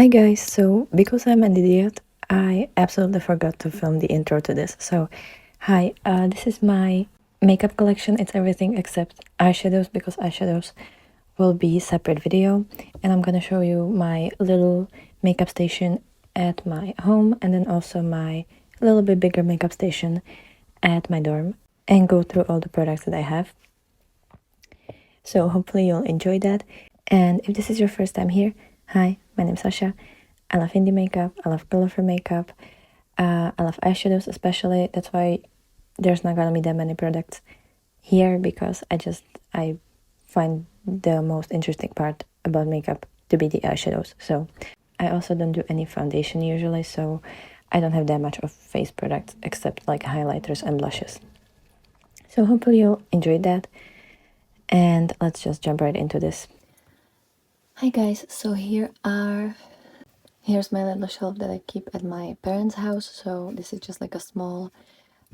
Hi guys, so because I'm an idiot, I absolutely forgot to film the intro to this. So, hi, this is my makeup collection. It's everything except eyeshadows because eyeshadows will be separate video, and I'm gonna show you my little makeup station at my home and then also my little bit bigger makeup station at my dorm and go through all the products that I have. So hopefully you'll enjoy that. And if this is your first time here, hi, my name's Sasha. I love indie makeup, I love colorful makeup, I love eyeshadows especially. That's why there's not gonna be that many products here because I find the most interesting part about makeup to be the eyeshadows. So I also don't do any foundation usually, so I don't have that much of face products except like highlighters and blushes. So hopefully you'll enjoy that. And let's just jump right into this. Hi guys, so here's my little shelf that I keep at my parents' house. So this is just like a small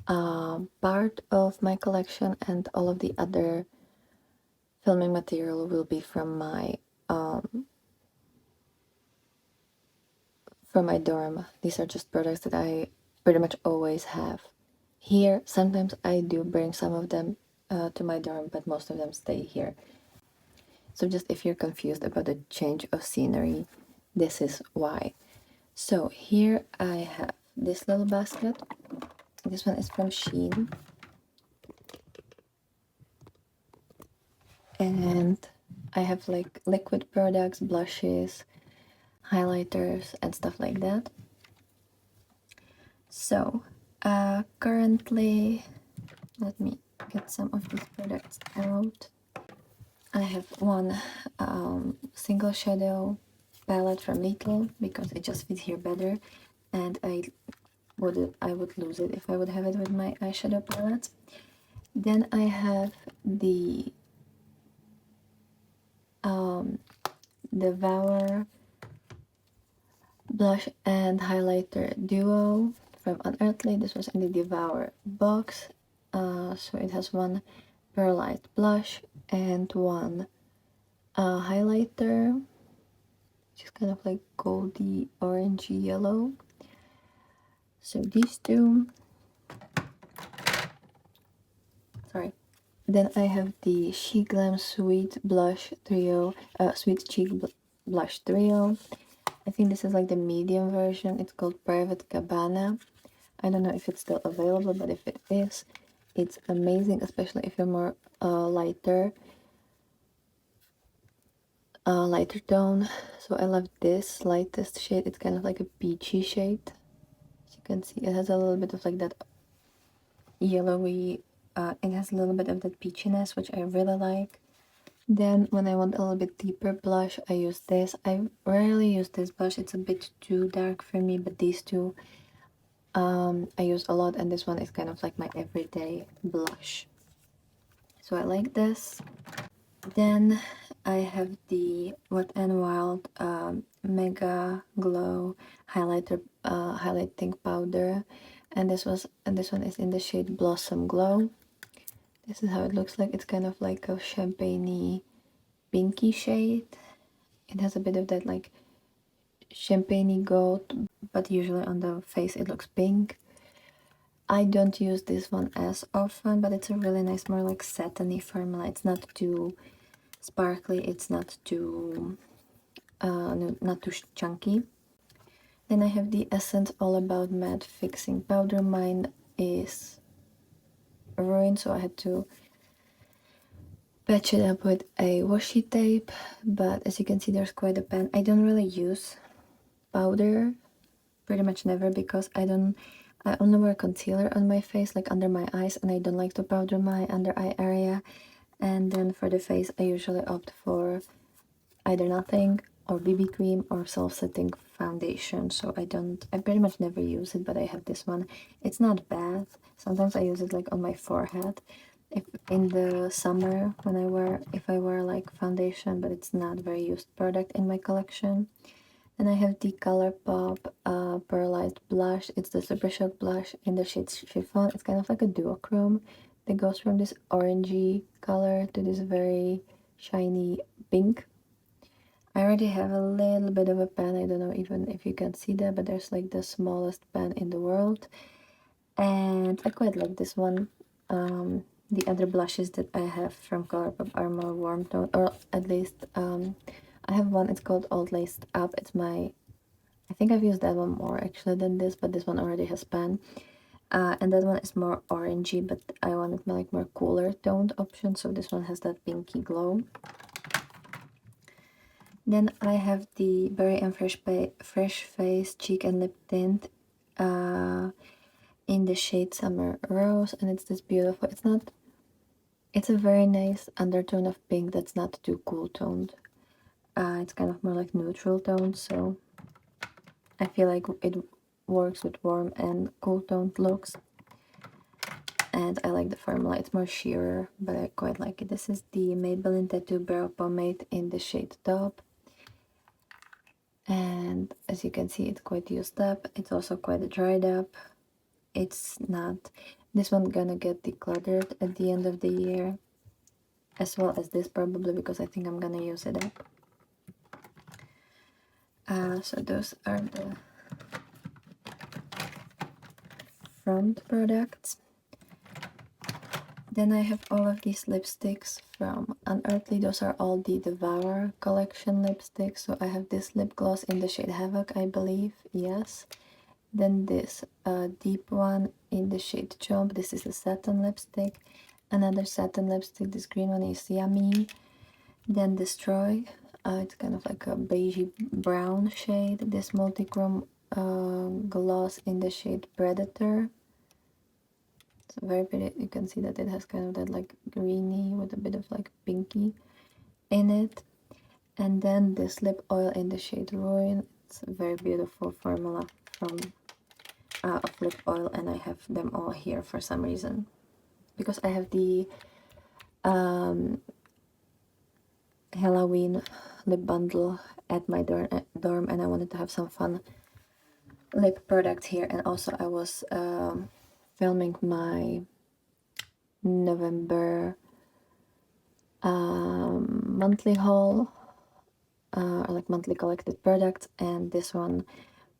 part of my collection, and all of the other filming material will be from my dorm. These are just products that I pretty much always have here. Sometimes I do bring some of them to my dorm, but most of them stay here. So just if you're confused about the change of scenery, this is why. So here I have this little basket. This one is from Shein. And I have like liquid products, blushes, highlighters, and stuff like that. So currently, let me get some of these products out. I have one single shadow palette from Little because it just fits here better, and I would lose it if I would have it with my eyeshadow palette. Then I have the Devour blush and highlighter duo from Unearthly. This was in the Devour box. So it has one pearlized blush and one highlighter, which is kind of like goldy orangey yellow. So these two. Sorry. Then I have the SHEGLAM Sweet Blush Trio, Sweet Cheek Blush Trio. I think this is like the medium version. It's called Private Cabana. I don't know if it's still available, but if it is, it's amazing, especially if you're more lighter tone. So I love this lightest shade. It's kind of like a peachy shade. As you can see, it has a little bit of like that yellowy, it has a little bit of that peachiness, which I really like. Then when I want a little bit deeper blush, I use this. I rarely use this blush. It's a bit too dark for me, but these two I use a lot, and this one is kind of like my everyday blush. So I like this. Then I have the Wet n Wild Mega Glow highlighter, highlighting powder, and this one is in the shade Blossom Glow. This is how it looks like. It's kind of like a champagne-y pinky shade. It has a bit of that like champagne gold, but usually on the face it looks pink. I don't use this one as often, but it's a really nice, more like satiny formula. It's not too sparkly, it's not too not too chunky. Then I have the Essence All About Matte Fixing Powder. Mine is ruined, so I had to patch it up with a washi tape, but as you can see there's quite a pan. I don't really use powder, pretty much never, because I only wear concealer on my face, like under my eyes, and I don't like to powder my under eye area. And then for the face I usually opt for either nothing or BB cream or self-setting foundation. So I pretty much never use it, but I have this one. It's not bad. Sometimes I use it like on my forehead if in the summer if I wear like foundation, but it's not very used product in my collection. And I have the Colourpop pearlized blush. It's the Super Shock blush in the shade Chiffon. It's kind of like a duochrome that goes from this orangey color to this very shiny pink. I already have a little bit of a pan. I don't know even if you can see that, but there's like the smallest pan in the world. And I quite like this one. The other blushes that I have from Colourpop are more warm tone, or at least I have one, it's called All Laced Up. It's my, I think I've used that one more actually than this, but this one already has pan. And that one is more orangey, but I wanted like more cooler toned option, so this one has that pinky glow. Then I have the Berry and Fresh Face Cheek and Lip Tint in the shade Summer Rose, and it's this beautiful, it's a very nice undertone of pink that's not too cool toned. It's kind of more like neutral toned, so I feel like it works with warm and cool toned looks. And I like the formula, it's more sheerer, but I quite like it. This is the Maybelline Tattoo Brow Pomade in the shade Taupe. And as you can see, it's quite used up. It's also quite dried up. It's not, this one's gonna get decluttered at the end of the year, as well as this probably, because I think I'm gonna use it up. So those are the front products. Then I have all of these lipsticks from Unearthly. Those are all the Devour collection lipsticks. So I have this lip gloss in the shade Havoc, I believe, yes. Then this deep one in the shade Chomp. This is a satin lipstick. Another satin lipstick, this green one is Yummy. Then Destroy, it's kind of like a beigey brown shade. This multichrome gloss in the shade Predator. It's very pretty. You can see that it has kind of that like greeny with a bit of like pinky in it. And then this lip oil in the shade Ruin. It's a very beautiful formula from of lip oil, and I have them all here for some reason. Because I have the Halloween lip bundle at my dorm, and I wanted to have some fun lip products here. And also I was filming my November monthly haul, or like monthly collected products, and this one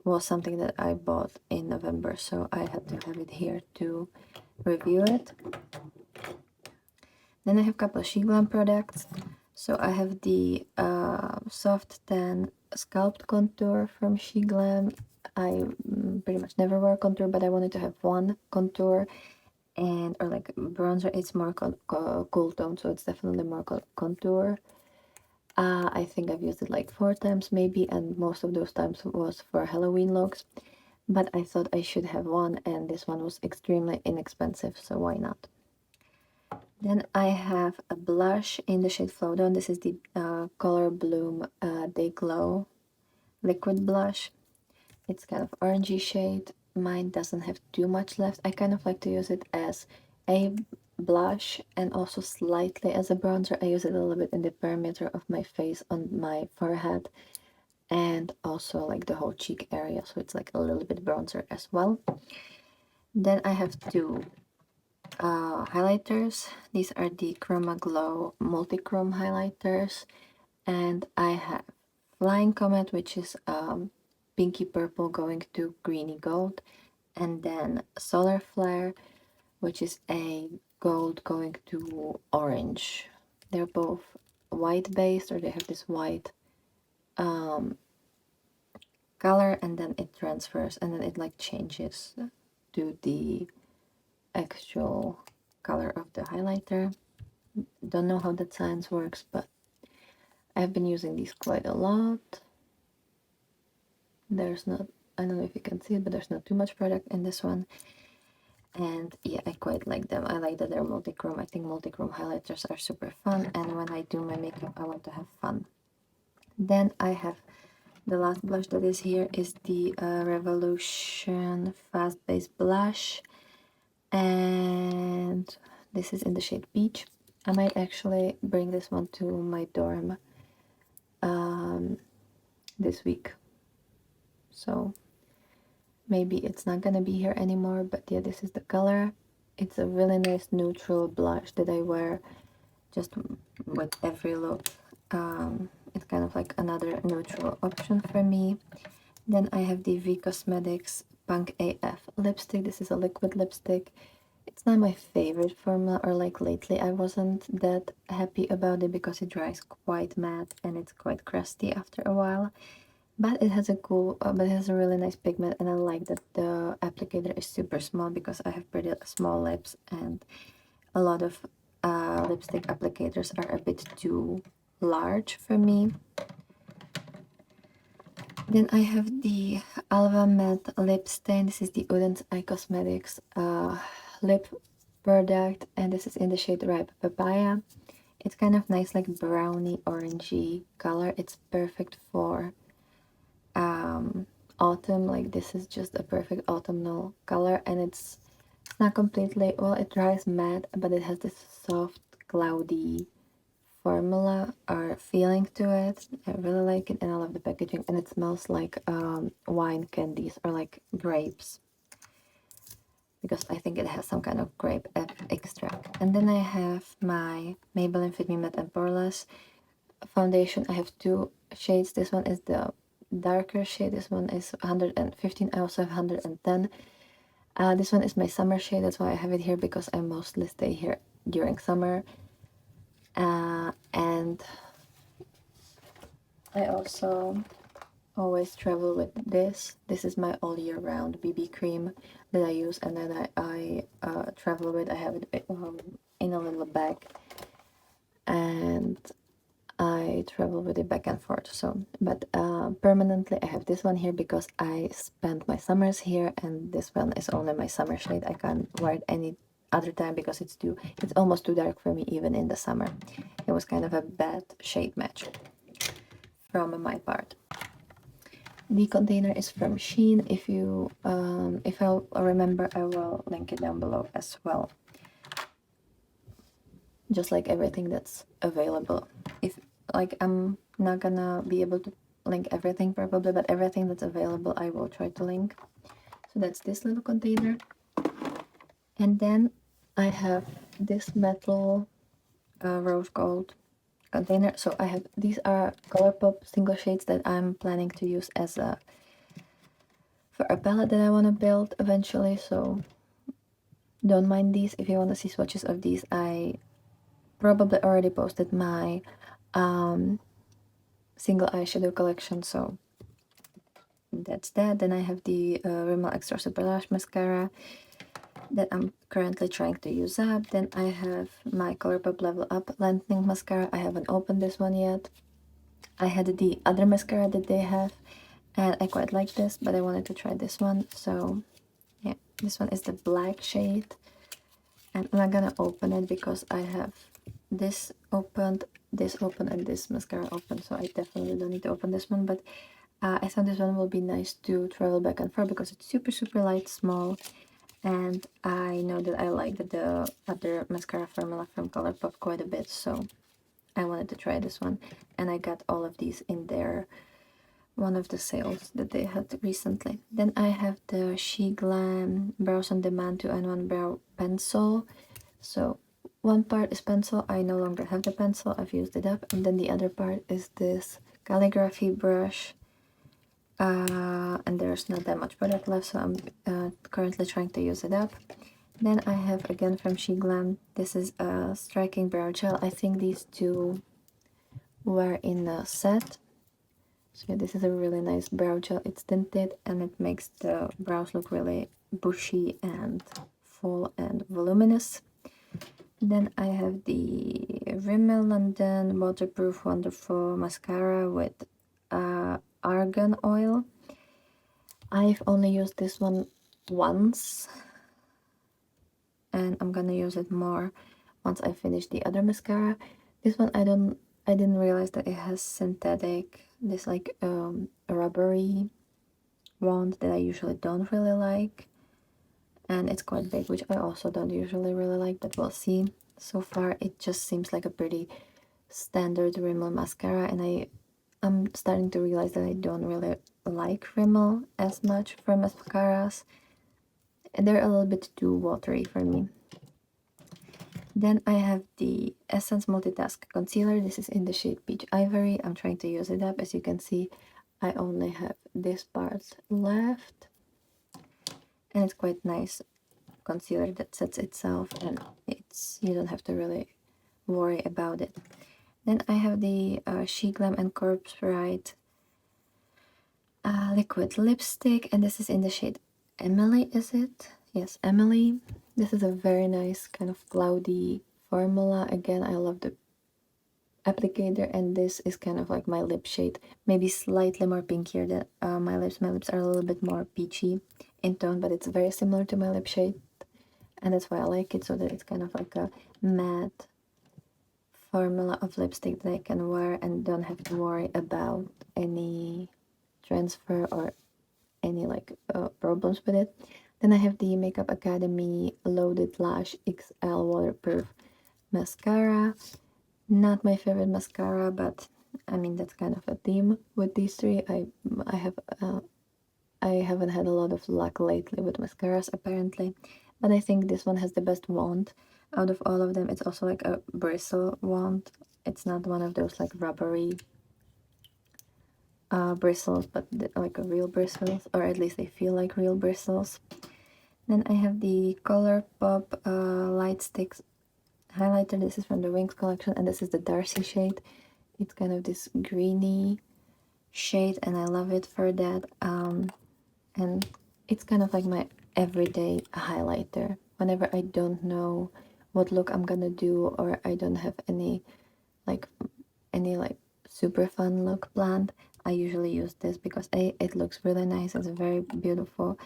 was something that I bought in November, so I had to have it here to review it. Then I have a couple of SHEGLAM products. So I have the Soft Tan Sculpt Contour from SHEGLAM. I pretty much never wear contour, but I wanted to have one contour and or like bronzer. It's more cool tone, so it's definitely more contour. I think I've used it like 4 times maybe, and most of those times was for Halloween looks. But I thought I should have one, and this one was extremely inexpensive, so why not? Then I have a blush in the shade Flow Down. This is the Color Bloom Day Glow liquid blush. It's kind of orangey shade. Mine doesn't have too much left. I kind of like to use it as a blush and also slightly as a bronzer. I use it a little bit in the perimeter of my face, on my forehead, and also like the whole cheek area, so it's like a little bit bronzer as well. Then I have two highlighters. These are the Chroma Glow multi-chrome highlighters, and I have Flying Comet, which is pinky purple going to greeny gold, and then Solar Flare, which is a gold going to orange. They're both white based, or they have this white color, and then it transfers, and then it like changes to the actual color of the highlighter. Don't know how that science works, but I've been using these quite a lot. There's not, I don't know if you can see it, but there's not too much product in this one. And yeah, I quite like them. I like that they're multi-chrome. I think multi-chrome highlighters are super fun, and when I do my makeup, I want to have fun. Then I have the last blush that is here is the Revolution Fast Base Blush, and this is in the shade Peach. I might actually bring this one to my dorm this week, so maybe it's not gonna be here anymore, but yeah, this is the color. It's a really nice neutral blush that I wear just with every look. it's kind of like another neutral option for me. Then I have the V Cosmetics Punk AF lipstick. This is a liquid lipstick. It's not my favorite formula, or like lately I wasn't that happy about it because it dries quite matte and it's quite crusty after a while. But it has a really nice pigment, and I like that the applicator is super small because I have pretty small lips, and a lot of lipstick applicators are a bit too large for me. Then I have the Alva Matte Lip Stain. This is the Udens Eye Cosmetics lip product, and this is in the shade Ripe Papaya. It's kind of nice, like brownie orangey color. It's perfect for autumn. Like, this is just a perfect autumnal color, and it's not completely, well, it dries matte, but it has this soft, cloudy formula or feeling to it. I really like it, and I love the packaging, and it smells like wine candies or like grapes, because I think it has some kind of grape extract. And then I have my Maybelline Fit Me Matte and Poreless foundation. I have two shades. This one is the darker shade. This one is 115. I also have 110. This one is my summer shade. That's why I have it here, because I mostly stay here during summer. And I also always travel with this. This is my all year round BB cream that I use, and then I travel with. I have it in a little bag, and I travel with it back and forth. So, but permanently I have this one here because I spent my summers here, and this one is only my summer shade. I can't wear it any other time because it's almost too dark for me even in the summer. It was kind of a bad shade match from my part. The container is from Shein. If I'll remember, I will link it down below as well. Just like everything that's available. If like I'm not gonna be able to link everything probably, but everything that's available I will try to link. So that's this little container. And then I have this metal rose gold container. So I have, these are Colourpop single shades that I'm planning to use as for a palette that I want to build eventually. So don't mind these. If you want to see swatches of these, I probably already posted my single eyeshadow collection, so that's that. Then I have the Rimmel Extra Super Lash Mascara that I'm currently trying to use up. Then I have my Colourpop Level Up Lengthening Mascara. I haven't opened this one yet. I had the other mascara that they have, and I quite like this, but I wanted to try this one. So yeah, this one is the black shade, and I'm not gonna open it because I have this opened, and this mascara open, so I definitely don't need to open this one. But I thought this one will be nice to travel back and forth because it's super light, small, and I know that I like the other mascara formula from Colourpop quite a bit, so I wanted to try this one. And I got all of these in their one of the sales that they had recently. Then I have the SHEGLAM Brows on Demand 2-in-1 Brow Pencil. So one part is pencil. I no longer have the pencil, I've used it up. And then the other part is this calligraphy brush. And there's not that much product left, so I'm currently trying to use it up. Then I have, again from SHEGLAM, this is a striking brow gel. I think these two were in a set. So yeah, this is a really nice brow gel. It's tinted and it makes the brows look really bushy and full and voluminous. Then I have the Rimmel London Waterproof Wonderful Mascara with argan oil. I've only used this one once, and I'm gonna use it more once I finish the other mascara. This one I didn't realize that it has synthetic, this like rubbery wand that I usually don't really like, and it's quite big, which I also don't usually really like, but we'll see. So far it just seems like a pretty standard Rimmel mascara, and I'm starting to realize that I don't really like Rimmel as much for mascaras, and they're a little bit too watery for me. Then I have the Essence Multitask Concealer. This is in the shade Peach Ivory. I'm trying to use it up. As you can see, I only have this part left. And it's quite nice concealer that sets itself, and you don't have to really worry about it. Then I have the SHEGLAM and Corpse Bride liquid lipstick, and this is in the shade Emily, is it? Yes, Emily. This is a very nice kind of cloudy formula. Again, I love the applicator, and this is kind of like my lip shade, maybe slightly more pinkier than my lips. My lips are a little bit more peachy in tone, but it's very similar to my lip shade, and that's why I like it, so that it's kind of like a matte formula of lipstick that I can wear and don't have to worry about any transfer or any like problems with it. Then I have the Makeup Academy Loaded Lash XL Waterproof Mascara. Not my favorite mascara, but I mean that's kind of a theme with these three. I haven't had a lot of luck lately with mascaras apparently, but I think this one has the best wand out of all of them. It's also like a bristle wand. It's not one of those like rubbery bristles, but like a real bristles, or at least they feel like real bristles. Then I have the Colourpop Light Sticks highlighter. This is from the Wings collection, and this is the Darcy shade. It's kind of this greeny shade, and I love it for that. And it's kind of like my everyday highlighter. Whenever I don't know what look I'm gonna do, or I don't have any like super fun look planned, I usually use this because it looks really nice. It's very beautiful,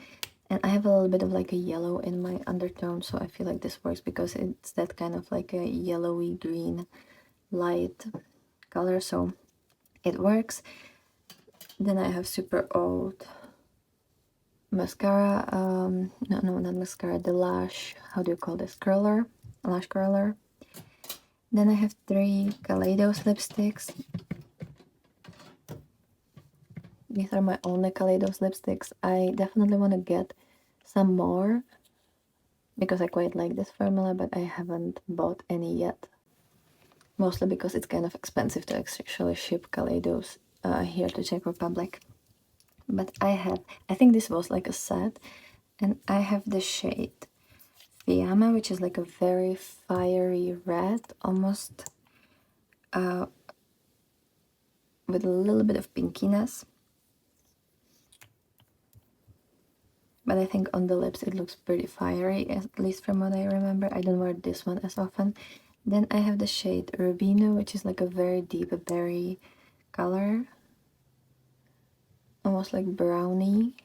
and I have a little bit of like a yellow in my undertone, so I feel like this works because it's that kind of like a yellowy green light color, so it works. Then I have super old mascara, no, not mascara, the lash, how do you call this, curler, lash curler. Then I have 3 Kaleidos lipsticks. These are my only Kaleidos lipsticks. I definitely want to get some more because I quite like this formula, but I haven't bought any yet. Mostly because it's kind of expensive to actually ship Kaleidos here to Czech Republic. But I think this was like a set, and I have the shade Fiamma, which is like a very fiery red, almost with a little bit of pinkiness. But I think on the lips it looks pretty fiery, at least from what I remember. I don't wear this one as often. Then I have the shade Rubino, which is like a very deep berry color, almost like brownie.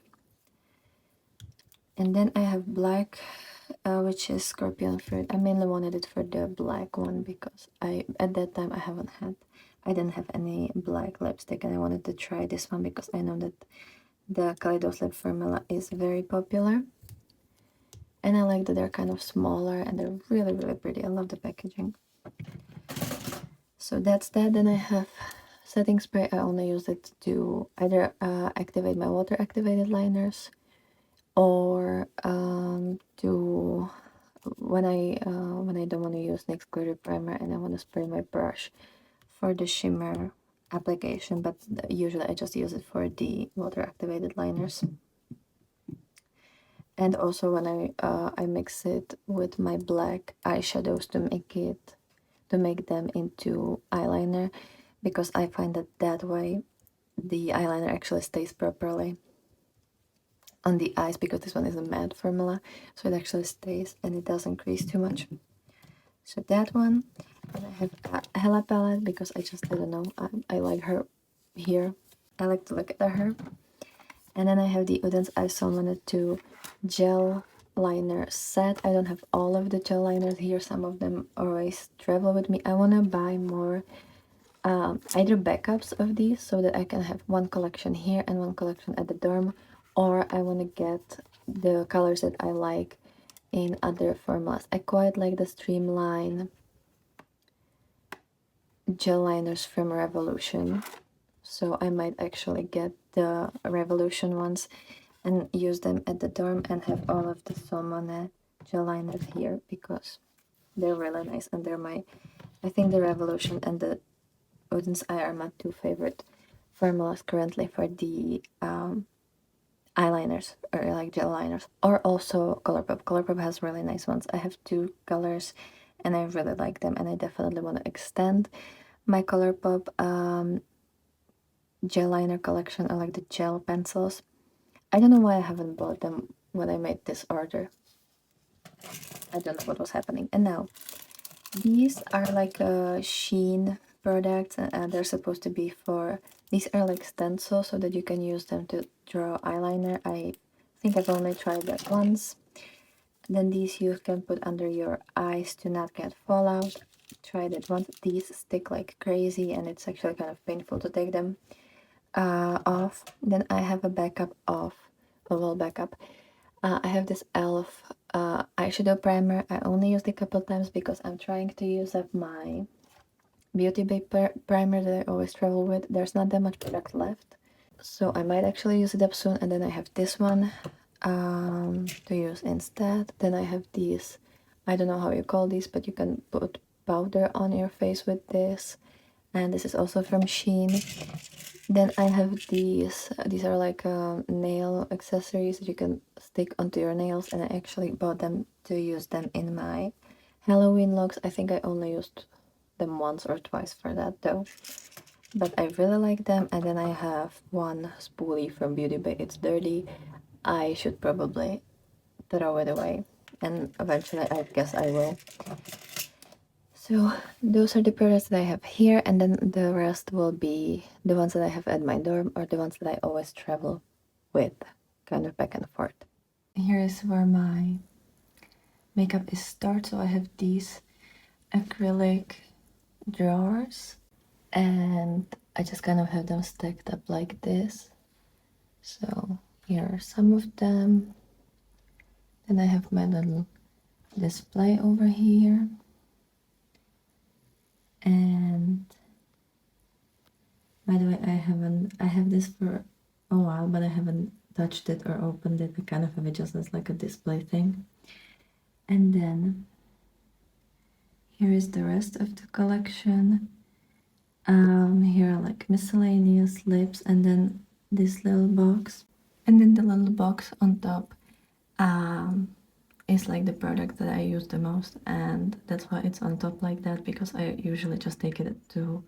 And then I have black, which is Scorpion Fruit. I mainly wanted it for the black one because at that time I didn't have any black lipstick, and I wanted to try this one because I know that the Kaleidos lip formula is very popular. And I like that they're kind of smaller and they're really, really pretty. I love the packaging. So that's that. Then I have setting spray. I only use it to either activate my water activated liners, or to when I don't want to use NYX glitter primer and I want to spray my brush for the shimmer application, but usually I just use it for the water activated liners. And also when I mix it with my black eyeshadows to make them into eyeliner, because I find that way the eyeliner actually stays properly on the eyes, because this one is a matte formula, so it actually stays and it doesn't crease too much. So that one. And I have a Hella palette because I just didn't know, I like her here. I like to look at her. And then I have the Udens Eye 2 gel liner set. I don't have all of the gel liners here. Some of them always travel with me. I want to buy more either backups of these so that I can have one collection here and one collection at the dorm, or I want to get the colors that I like in other formulas. I quite like the Streamline gel liners from Revolution, so I might actually get the Revolution ones and use them at the dorm and have all of the Salmone gel liners here, because They're really nice, and they're I think the Revolution and the Odin's Eye are my two favorite formulas currently for the eyeliners, or like gel liners, or also Colourpop. Colourpop has really nice ones. I have two colors and I really like them, and I definitely want to extend my Colourpop gel liner collection. I like the gel pencils. I don't know why I haven't bought them when I made this order. I don't know what was happening. And now, these are like sheen products, and they're supposed to be for, these are like stencils so that you can use them to draw eyeliner. I think I've only tried that once. Then these you can put under your eyes to not get fallout. Tried it once. These stick like crazy, and it's actually kind of painful to take them off. Then I have a backup of a little backup. I have this e.l.f. Eyeshadow primer. I only used it a couple times because I'm trying to use up my Beauty Bay primer that I always travel with. There's not that much product left, so I might actually use it up soon. And then I have this one to use instead. Then I have these, I don't know how you call these, but you can put powder on your face with this, and this is also from Shein. Then I have these are like nail accessories that you can stick onto your nails, and I actually bought them to use them in my Halloween looks. I think I only used them once or twice for that though, but I really like them. And then I have one spoolie from Beauty Bay. It's dirty. I should probably throw it away, and eventually I guess I will. So those are the products that I have here, and then the rest will be the ones that I have at my dorm, or the ones that I always travel with, kind of back and forth. Here is where my makeup is stored. So I have these acrylic drawers, and I just kind of have them stacked up like this. So here are some of them. Then I have my little display over here. And by the way, I have this for a while, but I haven't touched it or opened it. I kind of have it just as like a display thing. And then here is the rest of the collection. Here are like miscellaneous lips, and then this little box. And then the little box on top is like the product that I use the most, and that's why it's on top like that, because I usually just take it to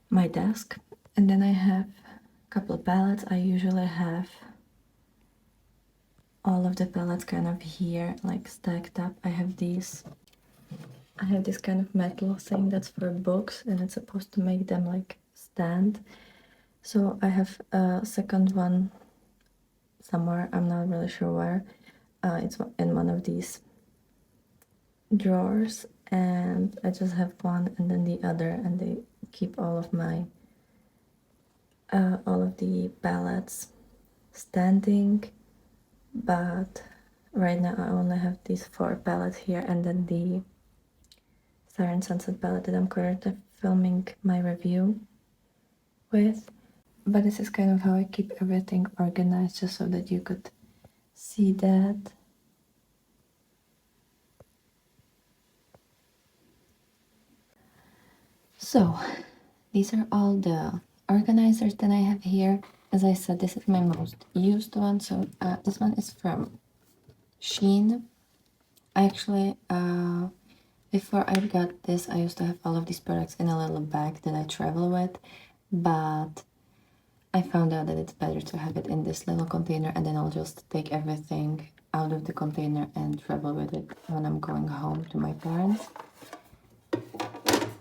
my desk. And then I have a couple of palettes. I usually have all of the palettes kind of here, like stacked up. I have this kind of metal thing that's for books, and it's supposed to make them like stand. So I have a second one somewhere, I'm not really sure where. It's in one of these drawers, and I just have one and then the other, and they keep all of my all of the palettes standing. But right now I only have these 4 palettes here, and then the Siren Sunset palette that I'm currently filming my review with. But this is kind of how I keep everything organized, just so that you could see that. So these are all the organizers that I have here. As I said, this is my most used one. So this one is from Shein. I actually, before I got this, I used to have all of these products in a little bag that I travel with, but I found out that it's better to have it in this little container, and then I'll just take everything out of the container and travel with it when I'm going home to my parents.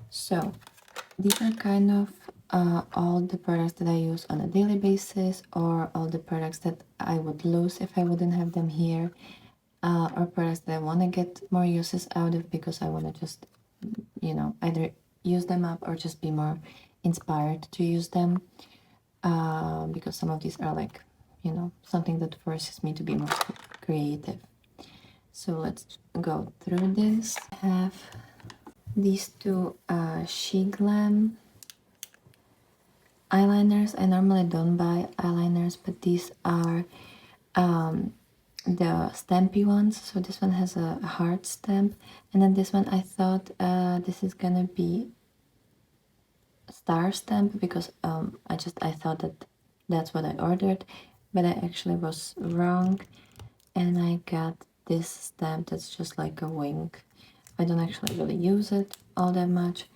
So these are kind of all the products that I use on a daily basis, or all the products that I would lose if I wouldn't have them here, or products that I want to get more uses out of because I want to just, you know, either use them up or just be more inspired to use them, because some of these are like, you know, something that forces me to be more creative. So let's go through this. I have these two SHEGLAM eyeliners. I normally don't buy eyeliners, but these are the stampy ones. So this one has a heart stamp, and then this one I thought this is gonna be star stamp because I thought that that's what I ordered, but I actually was wrong, and I got this stamp that's just like a wing. I don't actually really use it all that much,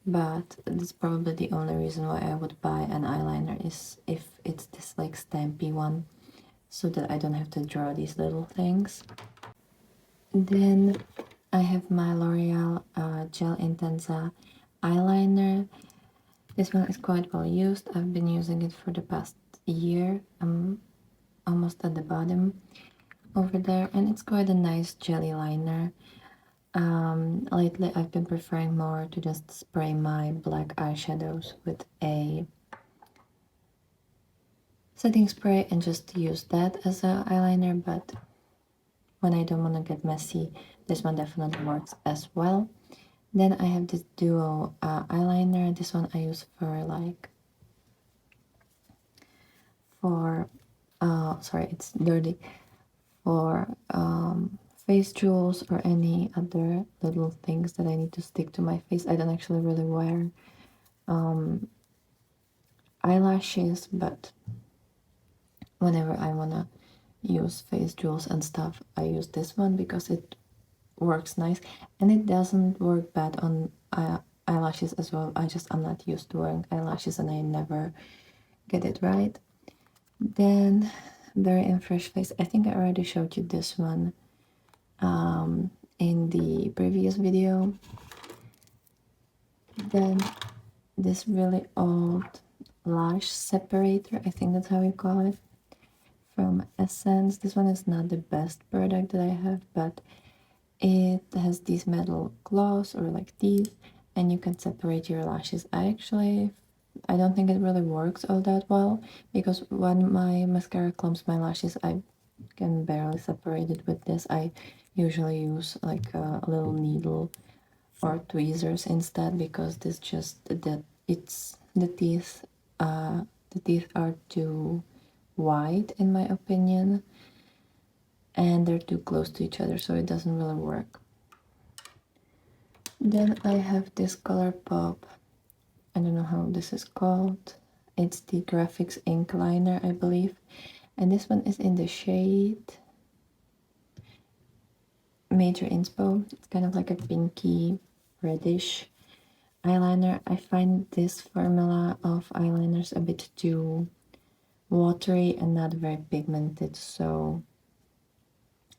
but that's probably the only reason why I would buy an eyeliner, is if it's this like stampy one, so that I don't have to draw these little things. Then I have my L'Oreal Gel Intensa eyeliner. This one is quite well used. I've been using it for the past year. I'm almost at the bottom over there, and it's quite a nice jelly liner. Lately I've been preferring more to just spray my black eyeshadows with a setting spray and just use that as an eyeliner, but when I don't want to get messy, this one definitely works as well. Then I have this duo eyeliner. This one I use for sorry, it's dirty, for face jewels or any other little things that I need to stick to my face. I don't actually really wear eyelashes, but whenever I wanna use face jewels and stuff, I use this one because it works nice, and it doesn't work bad on eyelashes as well. I'm not used to wearing eyelashes, and I never get it right. Then Very in Fresh Face. I think I already showed you this one in the previous video. Then this really old lash separator, I think that's how you call it, from Essence. This one is not the best product that I have, but it has these metal claws or like teeth, and you can separate your lashes. I don't think it really works all that well, because when my mascara clumps my lashes, I can barely separate it with this. I usually use like a little needle or tweezers instead, because this just that it's the teeth are too wide in my opinion, and they're too close to each other, so it doesn't really work. Then I have this Colourpop, I don't know how this is called. It's the graphics ink liner, I believe, and this one is in the shade Major Inspo. It's kind of like a pinky reddish eyeliner. I find this formula of eyeliners a bit too watery and not very pigmented, so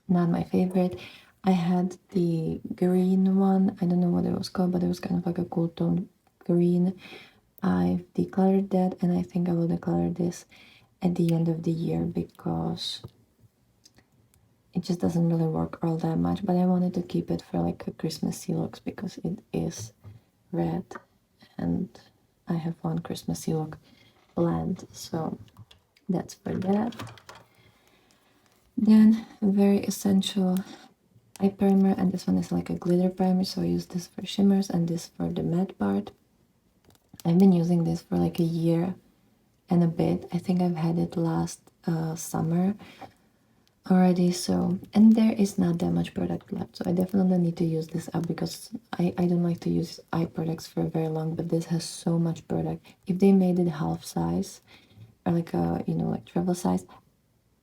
not my favorite. I had the green one, I don't know what it was called, but it was kind of like a cool tone green. I've decolored that, and I think I will decolor this at the end of the year because it just doesn't really work all that much, but I wanted to keep it for like a Christmassy looks because it is red and I have one Christmassy look planned, so that's for that. Then very essential eye primer, and this one is like a glitter primer, so I use this for shimmers and this for the matte part. I've been using this for like a year and a bit. I think I've had it last summer already, so, and there is not that much product left, so I definitely need to use this up because I don't like to use eye products for very long, but this has so much product. If they made it half size or like a, you know, like travel size,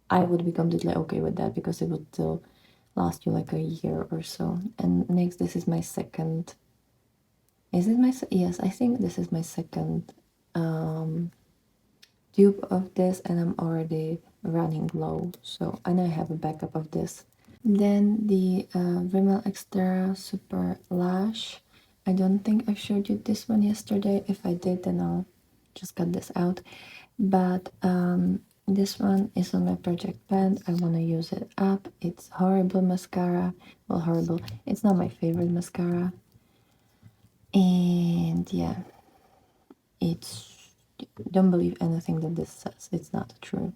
I would be completely okay with that because it would still last you like a year or so. And next, this is my second, is it my, yes, I think this is my second tube of this, and I'm already running low, so, and I have a backup of this. Then the Rimmel Extra Super Lash. I don't think I showed you this one yesterday. If I did, then I'll just cut this out. But this one is on my project pen. I want to use it up. It's horrible mascara. Well, horrible. It's not my favorite mascara. And yeah, it's, don't believe anything that this says. It's not true.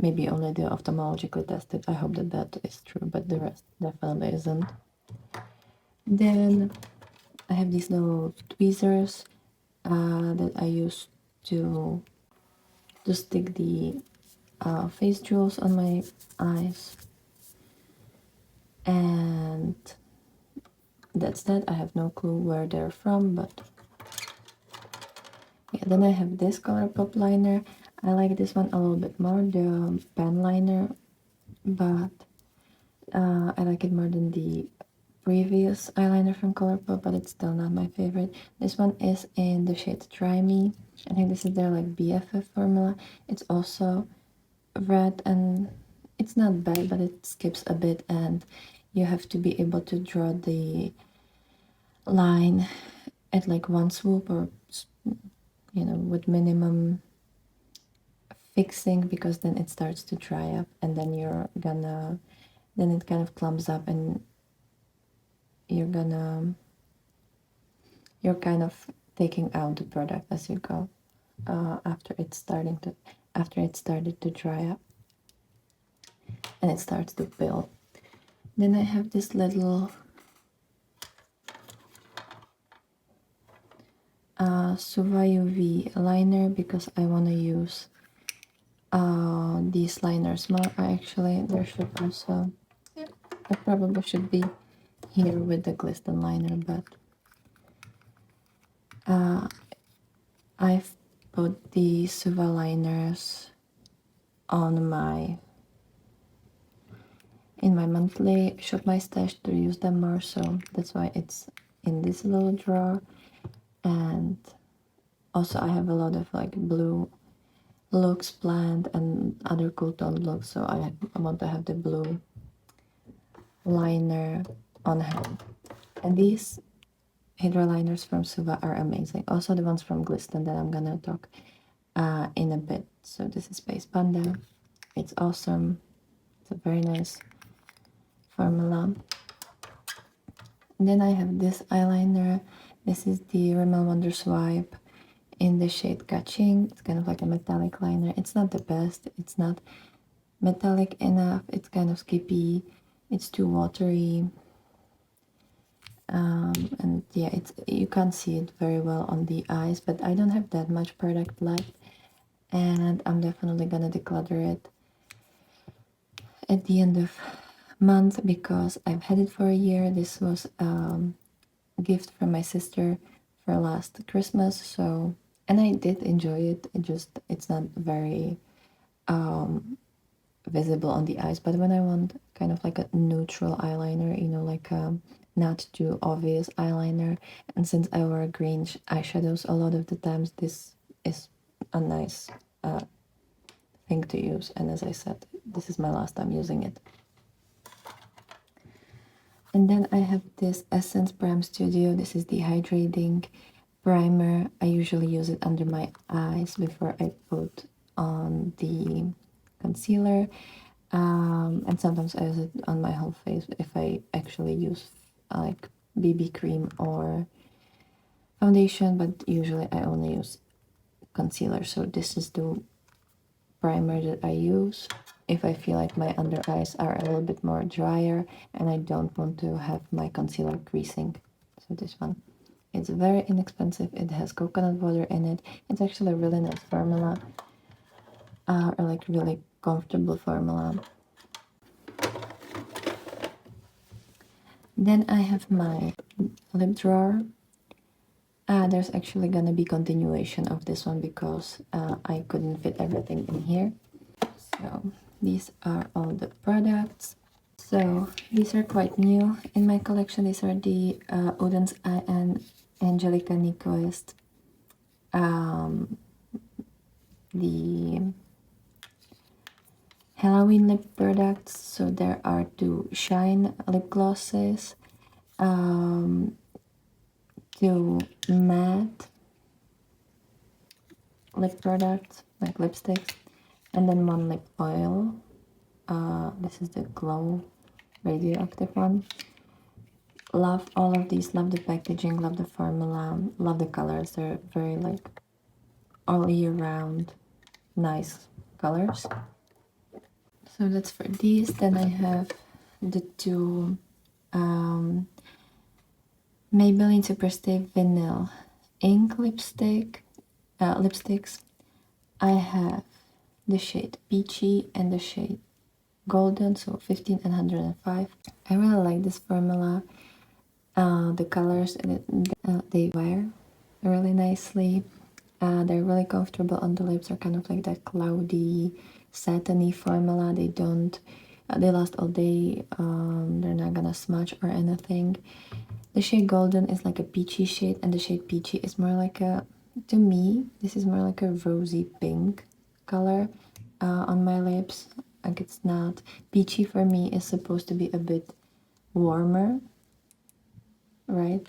Maybe only the ophthalmologically tested. I hope that that is true, but the rest definitely isn't. Then I have these little tweezers that I use to to stick the face jewels on my eyes. And that's that. I have no clue where they're from, but yeah. Then I have this Colourpop liner. I like this one a little bit more, the pen liner, but I like it more than the previous eyeliner from Colourpop, but it's still not my favorite. This one is in the shade Try Me. I think this is their like BFF formula. It's also red and it's not bad, but it skips a bit, and you have to be able to draw the line at like one swoop, or you know, with minimum fixing, because then it starts to dry up, and then then it kind of clumps up, and you're kind of taking out the product as you go, after it's started to dry up and it starts to build. Then I have this little Suva UV liner because I want to use these liners more. There should also, it probably should be here with the glisten liner, but I've put the Suva liners on in my monthly Shop My Stash to use them more, so that's why it's in this little drawer. And also I have a lot of like blue looks planned and other cool tone looks, so I want to have the blue liner on hand. And these hydro liners from Suva are amazing. Also the ones from Glisten that I'm gonna talk in a bit. So this is Space Panda. It's awesome. It's a very nice formula. And then I have this eyeliner. This is the Rimmel Wonder Swipe in the shade Catching. It's kind of like a metallic liner. It's not the best. It's not metallic enough. It's kind of skippy. It's too watery. And yeah, you can't see it very well on the eyes, but I don't have that much product left, and I'm definitely gonna declutter it at the end of month because I've had it for a year. This was a gift from my sister for last Christmas, so, and I did enjoy it. It's not very visible on the eyes, but when I want kind of like a neutral eyeliner, you know, like a not too obvious eyeliner, and since I wear green eyeshadows a lot of the times, this is a nice thing to use. And as I said, this is my last time using it. And then I have this Essence Prime Studio. This is the hydrating primer. I usually use it under my eyes before I put on the concealer, and sometimes I use it on my whole face if I actually use like BB cream or foundation, but usually I only use concealer. So this is the primer that I use if I feel like my under eyes are a little bit more drier and I don't want to have my concealer creasing. So this one, it's very inexpensive. It has coconut water in it. It's actually a really nice formula, or like really comfortable formula. Then I have my lip drawer. There's actually gonna be continuation of this one because I couldn't fit everything in here. So these are all the products. So these are quite new in my collection. These are the Oden's Eye and Angelica Nyquist, the Halloween lip products. So there are 2 Shine lip glosses, 2 matte lip products like lipsticks, and then 1 lip oil. This is the Glow radioactive one. Love all of these. Love the packaging, love the formula, love the colors. They're very like all year round nice colors. So that's for these. Then I have the 2 Maybelline Superstay Vanille ink lipsticks. I have the shade Peachy and the shade Golden, so 15 and 105. I really like this formula. The colors they wear really nicely. They're really comfortable on the lips. They're kind of like that cloudy, satiny formula. They don't, they last all day. They're not gonna smudge or anything. The shade Golden is like a peachy shade, and the shade Peachy is more like a, to me, this is more like a rosy pink color on my lips. Like it's not, peachy for me is supposed to be a bit warmer, right?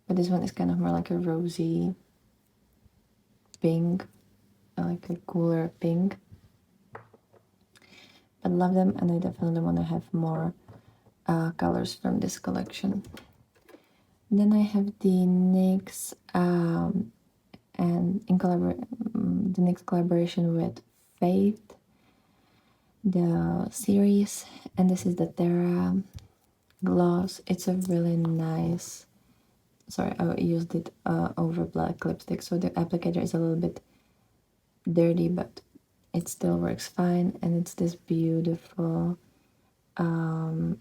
But this one is kind of more like a rosy pink, like a cooler pink. I love them, and I definitely want to have more colors from this collection. Then I have the NYX and in the NYX collaboration with Faith, the series, and this is the Terra gloss. It's a really nice, sorry, I used it over black lipstick, so the applicator is a little bit dirty, but it still works fine, and it's this beautiful kind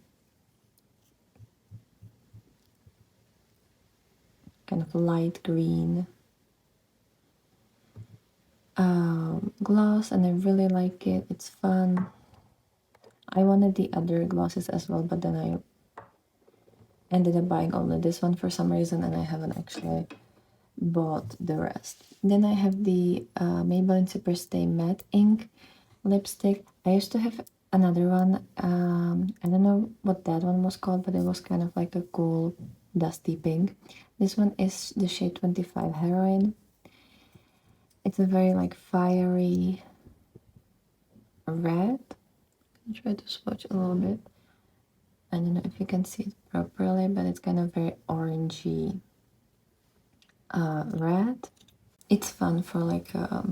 of light green gloss, and I really like it. It's fun. I wanted the other glosses as well, but then I ended up buying only this one for some reason, and I haven't actually bought the rest. Then I have the Maybelline Superstay Matte Ink lipstick. I used to have another one. I don't know what that one was called, but it was kind of like a cool dusty pink. This one is the shade 25 Heroin. It's a very like fiery red. I'll try to swatch a little bit. I don't know if you can see it properly, but it's kind of very orangey red. It's fun for like a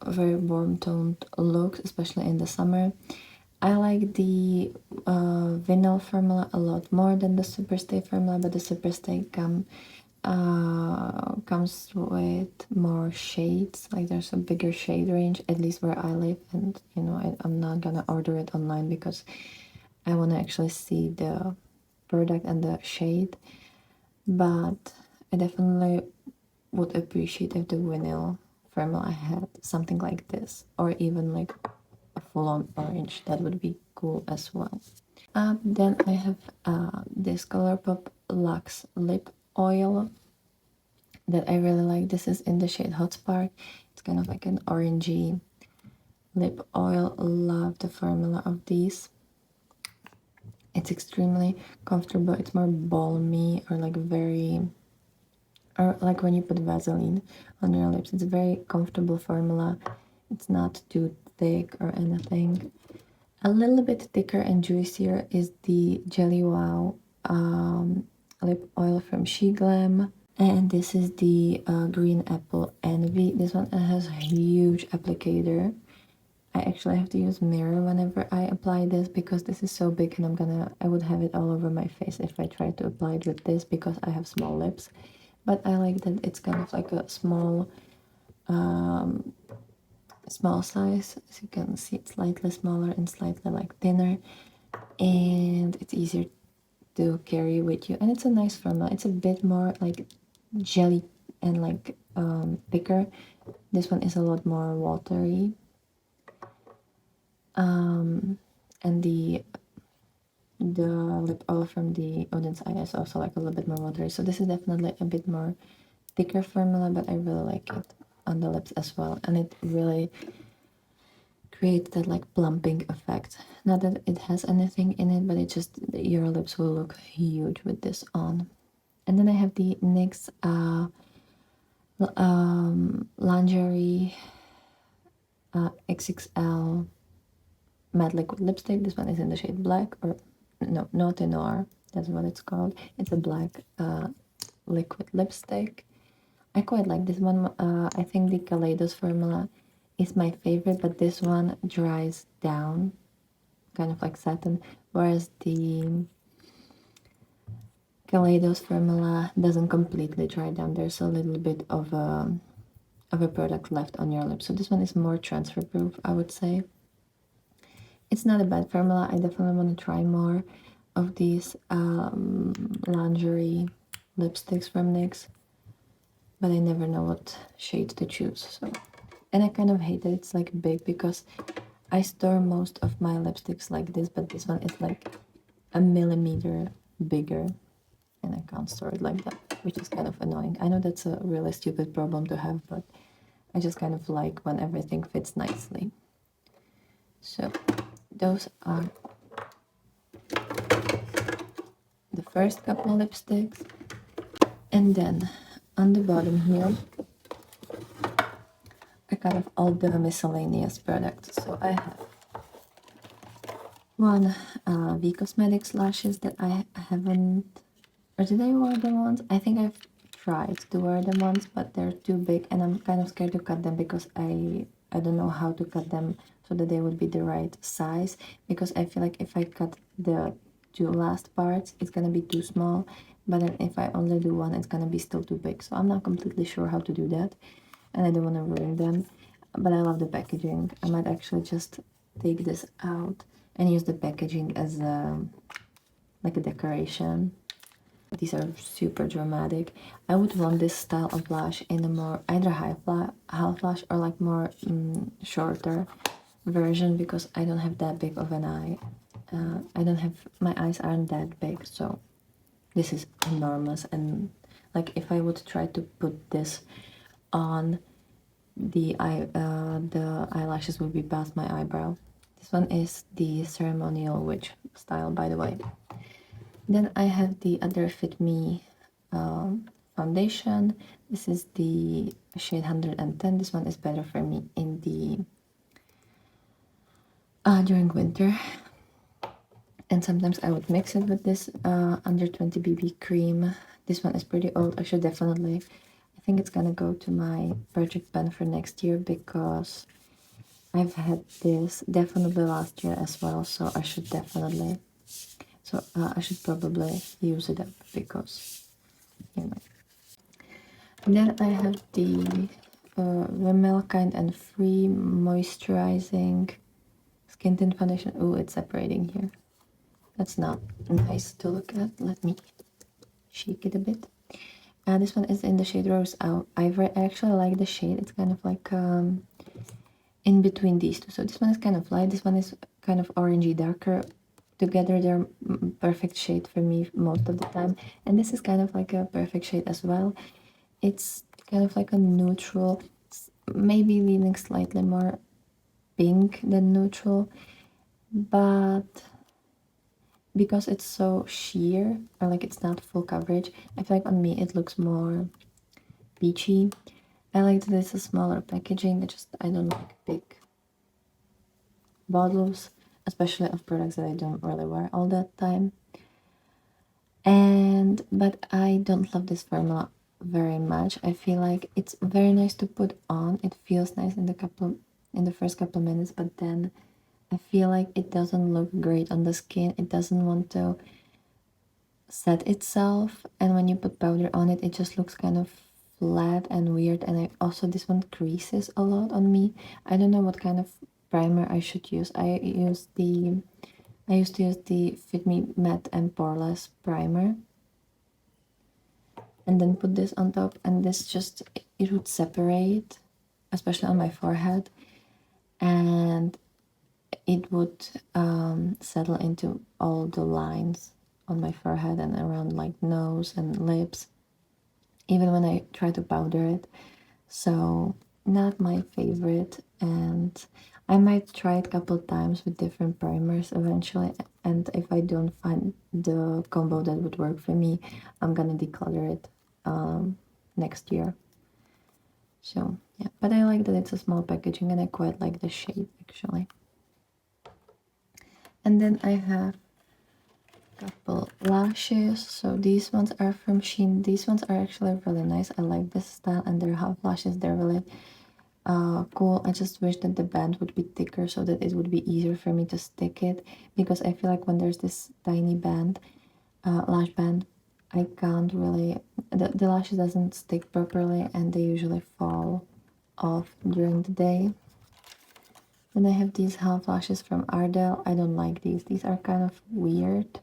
very warm toned look, especially in the summer. I like the vinyl formula a lot more than the Superstay formula, but the Superstay comes with more shades. Like there's a bigger shade range, at least where I live, and you know I'm not gonna order it online because I want to actually see the product and the shade. But I definitely would appreciate if the vinyl formula had something like this, or even like a full-on orange. That would be cool as well. Then I have this Colourpop Luxe Lip Oil that I really like. This is in the shade Hot Spark. It's kind of like an orangey lip oil. Love the formula of these. It's extremely comfortable. It's more balmy, or like very, or like when you put Vaseline on your lips. It's a very comfortable formula. It's not too thick or anything. A little bit thicker and juicier is the Jelly Wow lip oil from SHEGLAM. And this is the Green Apple Envy. This one has a huge applicator. I actually have to use mirror whenever I apply this because this is so big, and I would have it all over my face if I try to apply it with this because I have small lips. But I like that it's kind of like a small size. As you can see, it's slightly smaller and slightly like thinner, and it's easier to carry with you, and it's a nice formula. It's a bit more like jelly and like thicker. This one is a lot more watery, and the lip oil from the Odin's Eye is also like a little bit more watery. So this is definitely a bit more thicker formula, but I really like it on the lips as well, and it really creates that like plumping effect. Not that it has anything in it, but it just, your lips will look huge with this on. And then I have the NYX lingerie XXL matte liquid lipstick. This one is in the shade black, or no, Naughty Noir, that's what it's called. It's a black liquid lipstick. I quite like this one. I think the Kaleidos formula is my favorite, but this one dries down, kind of like satin, whereas the Kaleidos formula doesn't completely dry down. There's a little bit of a of a product left on your lips. So this one is more transfer proof, I would say. It's not a bad formula. I definitely want to try more of these lingerie lipsticks from NYX, but I never know what shade to choose. So, and I kind of hate that it's like big, because I store most of my lipsticks like this, but this one is like a millimeter bigger, and I can't store it like that, which is kind of annoying. I know that's a really stupid problem to have, but I just kind of like when everything fits nicely. So those are the first couple lipsticks, and then on the bottom here I kind of all the miscellaneous products. So I have one V Cosmetics lashes that I haven't, or did I wear them once? I think I've tried to wear them once, but they're too big and I'm kind of scared to cut them, because I don't know how to cut them so that they would be the right size, because I feel like if I cut the two last parts it's gonna be too small, but then if I only do one it's gonna be still too big. So I'm not completely sure how to do that, and I don't want to ruin them, but I love the packaging. I might actually just take this out and use the packaging as like a decoration. These are super dramatic. I would want this style of lash in a more either half lash or like more shorter version, because I don't have that big of an eye. I don't have, my eyes aren't that big, so this is enormous. And like if I would try to put this on, the eyelashes would be past my eyebrow. This one is the ceremonial witch style, by the way. Then I have the other Fit Me foundation. This is the shade 110. This one is better for me in the during winter, and sometimes I would mix it with this under 20 BB cream. This one is pretty old. I should definitely, I think it's gonna go to my project pen for next year, because I've had this definitely last year as well, so I should definitely, so I should probably use it up, because, you know. And then I have the Rimmel Kind and Free Moisturizing Skin Tint Foundation. Oh, it's separating here. That's not nice to look at. Let me shake it a bit. This one is in the shade Rose Ivory. I actually like the shade. It's kind of like in between these two. So this one is kind of light. This one is kind of orangey darker. Together they're perfect shade for me most of the time. And this is kind of like a perfect shade as well. It's kind of like a neutral, maybe leaning slightly more pink than neutral, but because it's so sheer, or like it's not full coverage, I feel like on me it looks more peachy. I like that it's a smaller packaging. I don't like big bottles, especially of products that I don't really wear all that time. But I don't love this formula very much. I feel like it's very nice to put on. It feels nice in the first couple of minutes, but then I feel like it doesn't look great on the skin. It doesn't want to set itself, and when you put powder on it, it just looks kind of flat and weird. And this one creases a lot on me. I don't know what kind of primer I should use. I used to use the Fit Me Matte and Poreless primer, and then put this on top, and this just, it would separate, especially on my forehead, and it would settle into all the lines on my forehead and around like nose and lips, even when I try to powder it. So not my favorite, and I might try it a couple times with different primers eventually, and if I don't find the combo that would work for me, I'm gonna declutter it next year. So yeah, but I like that it's a small packaging, and I quite like the shade actually. And then I have a couple lashes. So these ones are from Shein. These ones are actually really nice. I like this style, and they're half lashes. They're really cool. I just wish that the band would be thicker so that it would be easier for me to stick it, because I feel like when there's this tiny band, lash band, I can't really, the lashes doesn't stick properly, and they usually fall off during the day. Then I have these half lashes from Ardell. I don't like these. These are kind of weird.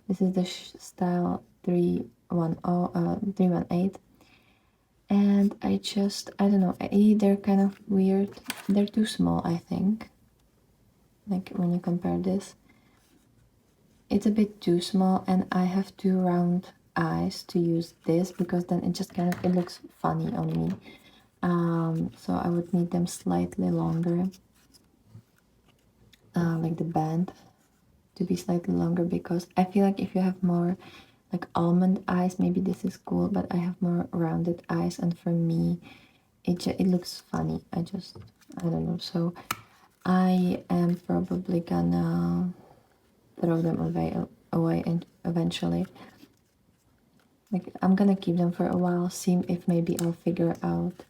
This is the style 318. And I don't know, they're kind of weird. They're too small, I think. Like when you compare this, it's a bit too small, and I have two round eyes to use this because then it just kind of, it looks funny on me. So I would need them slightly longer, like the band to be slightly longer, because I feel like if you have more like almond eyes, maybe this is cool, but I have more rounded eyes, and for me it looks funny. I don't know. So I am probably gonna throw them away and eventually. Like, I'm gonna keep them for a while, see if maybe I'll figure out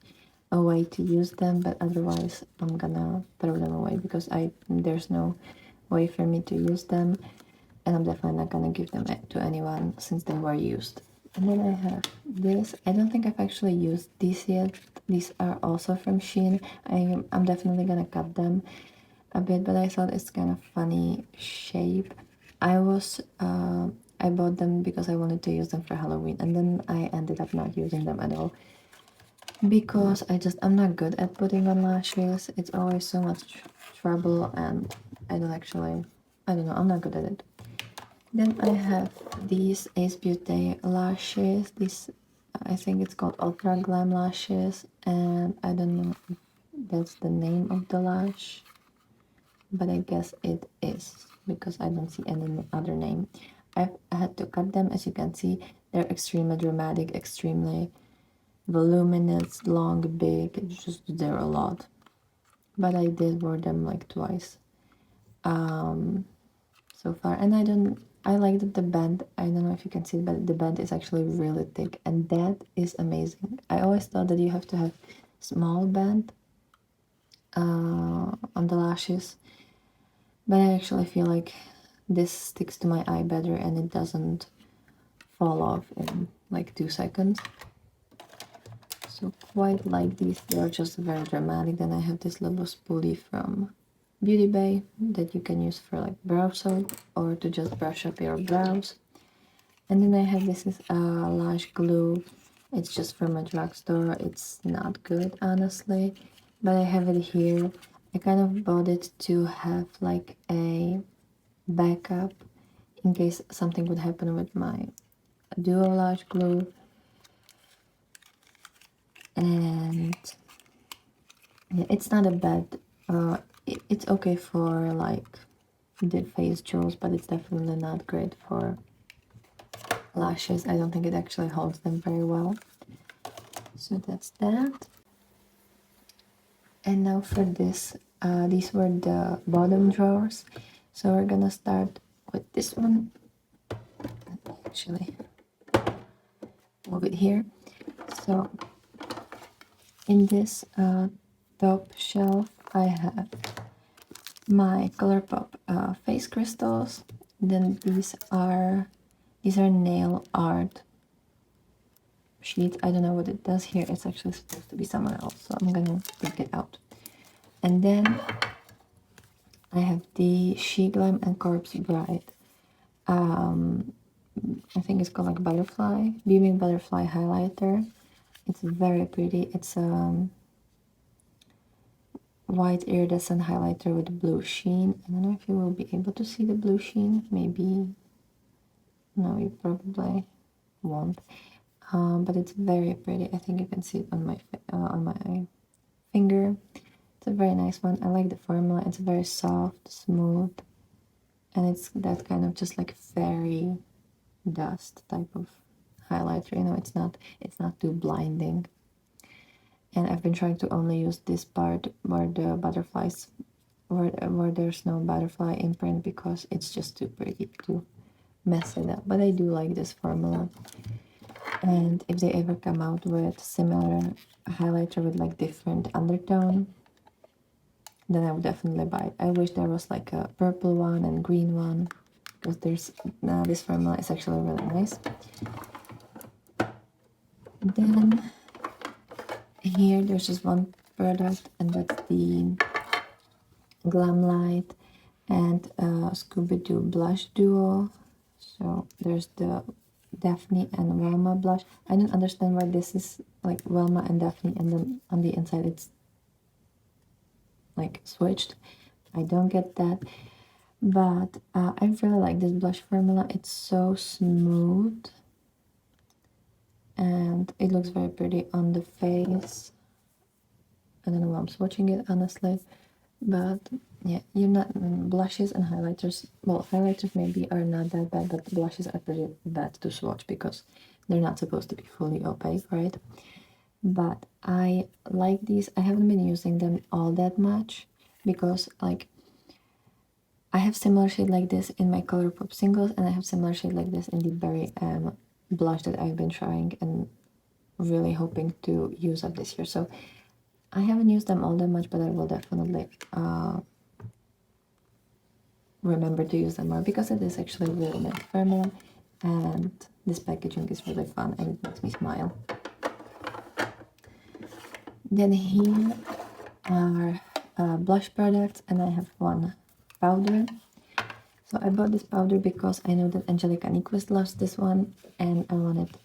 a way to use them, but otherwise I'm gonna throw them away because there's no way for me to use them, and I'm definitely not gonna give them to anyone since they were used. And then I have this. I don't think I've actually used these yet. These are also from Shein. I'm definitely gonna cut them a bit, but I thought it's kind of funny shape. I bought them because I wanted to use them for Halloween, and then I ended up not using them at all because I'm not good at putting on lashes. It's always so much trouble, and I don't know, I'm not good at it. Then I have these Ace Beauty lashes. This, I think it's called Ultra Glam lashes, and I don't know if that's the name of the lash, but I guess it is because I don't see any other name. I had to cut them. As you can see, they're extremely dramatic, extremely voluminous, long, big. It's just, they're a lot. But I did wear them like twice so far, and I like that the band, I don't know if you can see it, but the band is actually really thick, and that is amazing. I always thought that you have to have small band on the lashes, but I actually feel like this sticks to my eye better and it doesn't fall off in like 2 seconds. So quite like these. They are just very dramatic. Then I have this little spoolie from Beauty Bay that you can use for like brow soap or to just brush up your brows. And then I have this is lash glue. It's just from a drugstore. It's not good, honestly, but I have it here. I kind of bought it to have like a backup in case something would happen with my dual lash glue. And yeah, it's not a bad, it's okay for like the face jewels, but it's definitely not great for lashes. I don't think it actually holds them very well. So that's that. And now for this, these were the bottom drawers. So we're gonna start with this one. Actually, move it here. So in this top shelf, I have my Colourpop face crystals. Then these are nail art sheets. I don't know what it does here. It's actually supposed to be somewhere else, so I'm gonna take it out. And then I have the SHEGLAM and Corpse Bride. I think it's called like butterfly, beaming butterfly highlighter. It's very pretty. It's white iridescent highlighter with blue sheen. I don't know if you will be able to see the blue sheen. Maybe, no, you probably won't. But it's very pretty. I think you can see it on my finger. It's a very nice one. I like the formula. It's very soft, smooth, and it's that kind of just like fairy dust type of highlighter. You know, it's not too blinding. And I've been trying to only use this part where the butterflies, where there's no butterfly imprint, because it's just too pretty to mess it up. But I do like this formula. And if they ever come out with similar highlighter with like different undertone, then I would definitely buy it. I wish there was like a purple one and green one, because this formula is actually really nice. Then here there's just one product, and that's the Glam Light and Scooby-Doo blush duo. So there's the Daphne and Velma blush. I don't understand why this is like Velma and Daphne, and then on the inside it's like switched. I don't get that. But I really like this blush formula. It's so smooth and it looks very pretty on the face. I don't know why I'm swatching it, honestly, but yeah, you're not blushes and highlighters. Well, highlighters maybe are not that bad, but blushes are pretty bad to swatch because they're not supposed to be fully opaque, right? But I like these. I haven't been using them all that much because like I have similar shade like this in my Colourpop singles, and I have similar shade like this in the Berry blush that I've been trying and really hoping to use up this year. So I haven't used them all that much, but I will definitely remember to use them more because it is actually really nice formula, and this packaging is really fun and it makes me smile. Then here are blush products, and I have one powder. So I bought this powder because I know that Angelica Nyquist loves this one, and I wanted,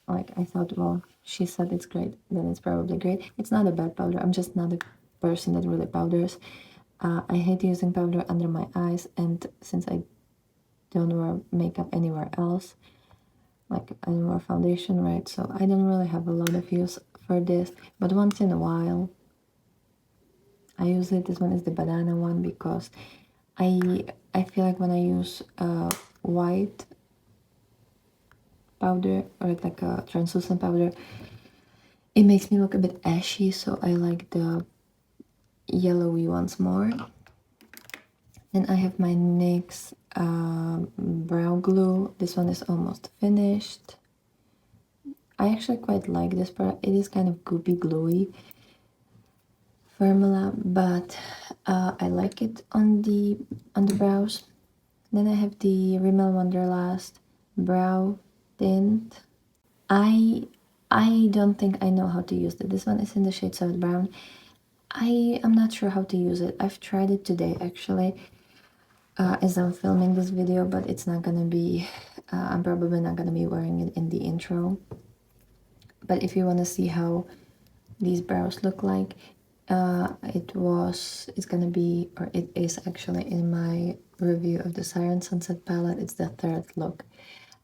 like, I thought, well, she said it's great, then it's probably great. It's not a bad powder, I'm just not a person that really powders. I hate using powder under my eyes, and since I don't wear makeup anywhere else, like I don't wear foundation, right? So I don't really have a lot of use for this, but once in a while I use it. This one is the banana one because I feel like when I use white powder or like a translucent powder, it makes me look a bit ashy, so I like the yellowy ones more. Then I have my NYX brow glue. This one is almost finished. I actually quite like this product. It is kind of goopy gluey formula, but I like it on the brows. Then I have the Rimmel Wonderlust brow tint. I don't think I know how to use it. This one is in the shade Soft Brown. I am not sure how to use it. I've tried it today actually as I'm filming this video, but it's not gonna be, I'm probably not gonna be wearing it in the intro. But if you want to see how these brows look like, it's gonna be, or it is actually in my review of the Siren Sunset palette. It's the third look,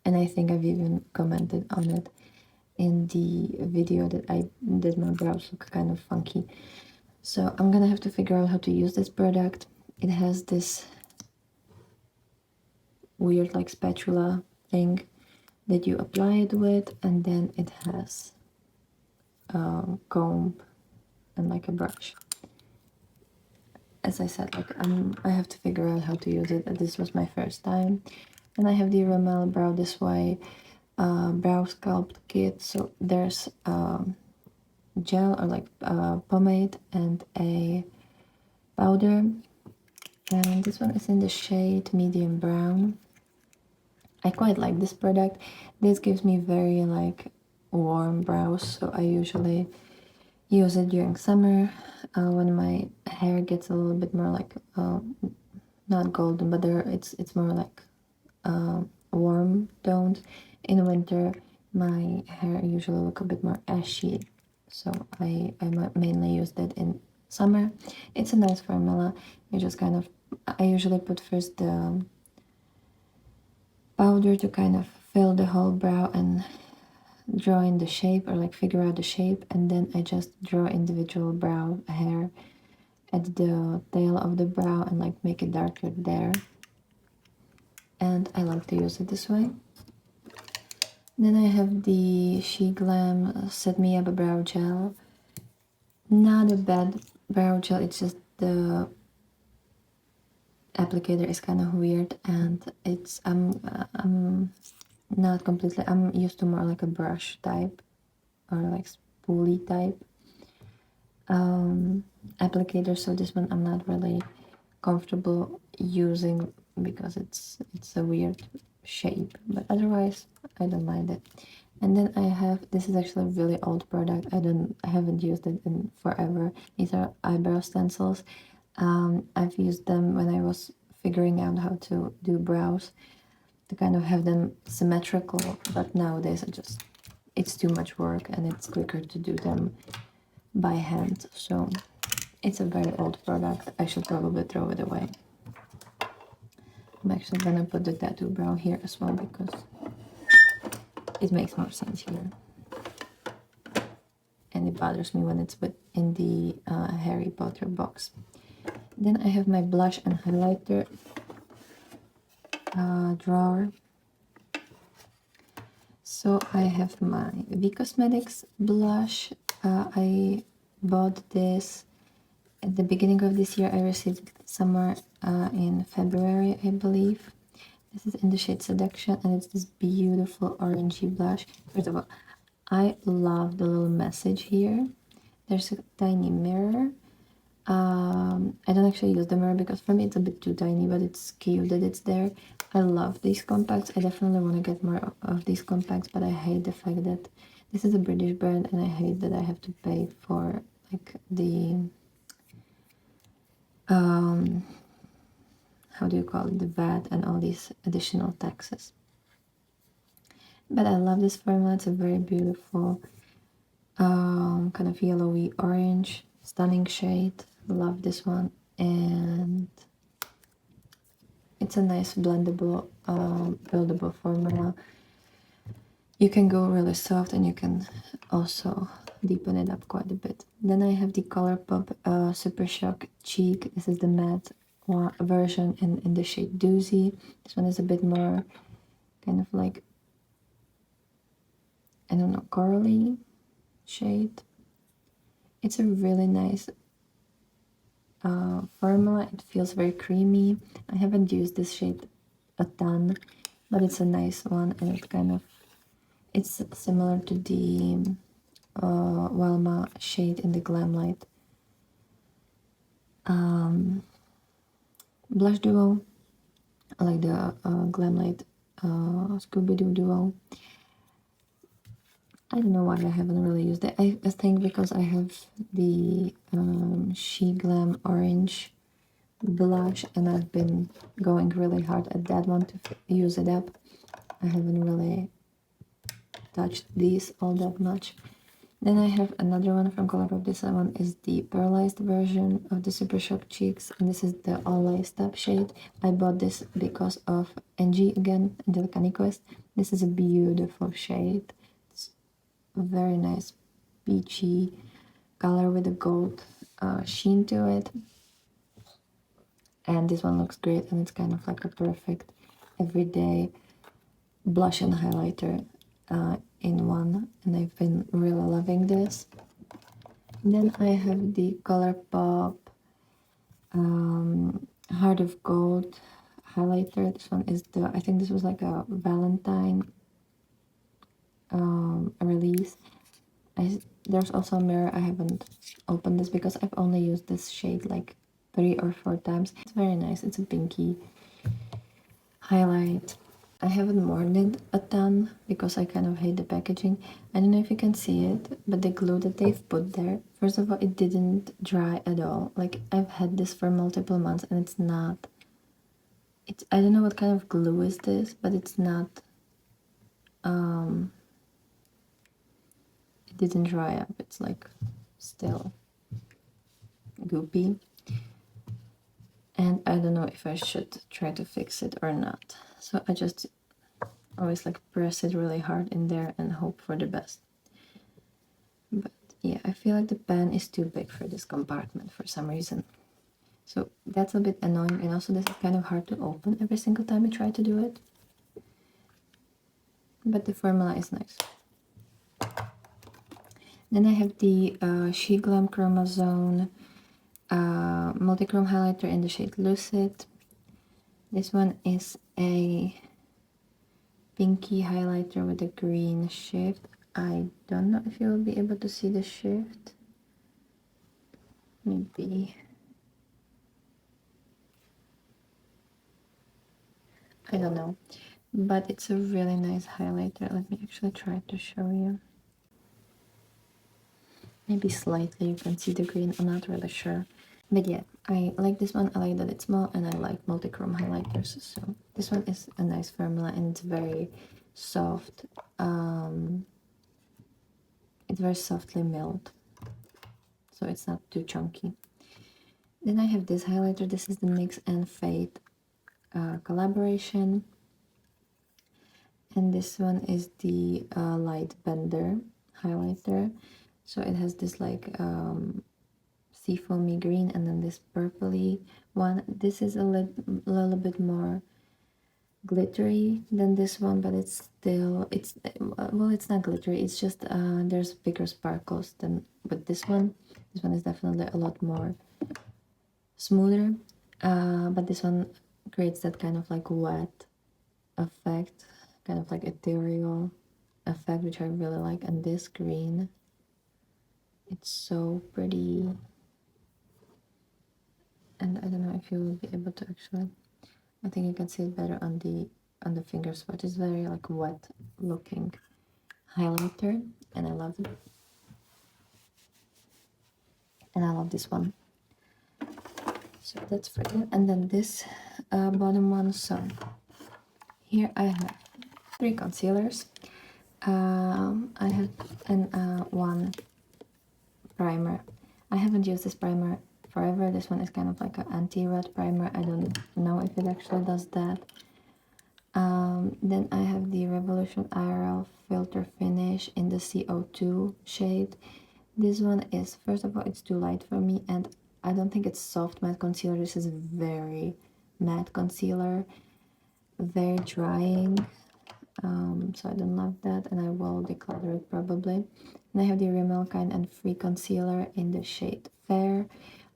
and I think I've even commented on it in the video that I did my brows look kind of funky. So I'm gonna have to figure out how to use this product. It has this weird like spatula thing that you apply it with, and then it has a comb and like a brush. As I said, like I have to figure out how to use it. This was my first time. And I have the Rimmel Brow This Way brow sculpt kit. So there's gel or like pomade and a powder, and this one is in the shade medium brown. I quite like this product. This gives me very like warm brows, so I usually use it during summer when my hair gets a little bit more like not golden, but it's more like warm toned. In winter my hair usually look a bit more ashy, so I mainly use that in summer. It's a nice formula. You just kind of, I usually put first the powder to kind of fill the whole brow and draw in the shape, or like figure out the shape, and then I just draw individual brow hair at the tail of the brow and like make it darker there, and I like to use it this way. Then I have the SHEGLAM Set Me Up Brow Gel. Not a bad brow gel, it's just the applicator is kind of weird, and it's I'm not completely, I'm used to more like a brush type or like spoolie type applicator, so this one I'm not really comfortable using because it's a weird shape, but otherwise I don't mind it. And then I have, this is actually a really old product. I haven't used it in forever. These are eyebrow stencils. I've used them when I was figuring out how to do brows, to kind of have them symmetrical, but nowadays it's too much work and it's quicker to do them by hand. So it's a very old product. I should probably throw it away. I'm actually gonna put the tattoo brow here as well because it makes more sense here. And it bothers me when it's in the Harry Potter box. Then I have my blush and highlighter drawer. So I have my V Cosmetics blush. I bought this at the beginning of this year. I received it somewhere in February, I believe. This is in the shade Seduction, and it's this beautiful orangey blush. First of all, I love the little message here. There's a tiny mirror. I don't actually use the mirror because for me it's a bit too tiny, but it's cute that it's there. I love these compacts. I definitely want to get more of these compacts, but I hate the fact that this is a British brand and I hate that I have to pay for like the how do you call it, the VAT and all these additional taxes. But I love this formula. It's a very beautiful kind of yellowy orange, stunning shade. Love this one. And it's a nice blendable, buildable formula. You can go really soft and you can also deepen it up quite a bit. Then I have the Colourpop Super Shock Cheek. This is the matte version in the shade Doozy. This one is a bit more kind of like, I don't know, corally shade. It's a really nice formula. It feels very creamy. I haven't used this shade a ton, but it's a nice one, and it kind of, it's similar to the Welma shade in the Glam Light blush duo. I like the Glam Light Scooby-Doo duo. I don't know why I haven't really used it. I think because I have the SHEGLAM orange blush and I've been going really hard at that one to use it up. I haven't really touched these all that much. Then I have another one from Colourpop. This one is the pearlized version of the Super Shock Cheeks, and this is the All Laced Up shade. I bought this because of Angie again, Angelica Nyquist. This is a beautiful shade. It's a very nice peachy color with a gold sheen to it. And this one looks great, and it's kind of like a perfect everyday blush and highlighter in one, and I've been really loving this. Then I have the Colourpop Heart of Gold highlighter. This one is the, I think this was like a Valentine release. There's also a mirror. I haven't opened this because I've only used this shade like 3 or 4 times. It's very nice. It's a pinky highlight. I haven't worn it a ton because I kind of hate the packaging. I don't know if you can see it, but the glue that they've put there, first of all, it didn't dry at all. Like, I've had this for multiple months and it's not, I don't know what kind of glue is this, but it's not, it didn't dry up. It's like still goopy. And I don't know if I should try to fix it or not. So I just always like press it really hard in there and hope for the best. But yeah, I feel like the pen is too big for this compartment for some reason. So that's a bit annoying, and also this is kind of hard to open every single time I try to do it. But the formula is nice. Then I have the SHEGLAM Chromazone multi-chrome highlighter in the shade Lucid. This one is a pinky highlighter with a green shift. I don't know if you will be able to see the shift. Maybe. I don't know. but it's a really nice highlighter. Let me actually try to show you. Maybe slightly you can see the green, I'm not really sure. But yeah, I like this one. I like that it's small, and I like multi-chrome highlighters. So this one is a nice formula, and it's very soft. It's very softly milled, so it's not too chunky. Then I have this highlighter. This is the NYX and Fade collaboration. And this one is the Light Bender highlighter. So it has this like seafoamy green and then this purpley one. This is a little bit more glittery than this one, but it's still, well, it's not glittery, it's just there's bigger sparkles than with this one. This one is definitely a lot more smoother, but this one creates that kind of like wet effect, kind of like ethereal effect, which I really like. And this green, it's so pretty, and I don't know if you will be able to actually, I think you can see it better on the fingers, but it's very like wet looking highlighter, and I love it. And I love this one. So that's for that. And then this bottom one. So here I have 3 concealers. I have one primer. I haven't used this primer forever. This one is kind of like an anti-rot primer. I don't know if it actually does that. Then I have the Revolution IRL Filter Finish in the CO2 shade. This one is, first of all, it's too light for me, and I don't think it's soft matte concealer. This is very matte concealer, very drying. So I don't love that, and I will declutter it probably. And I have the Rimmel Kind and Free Concealer in the shade Fair.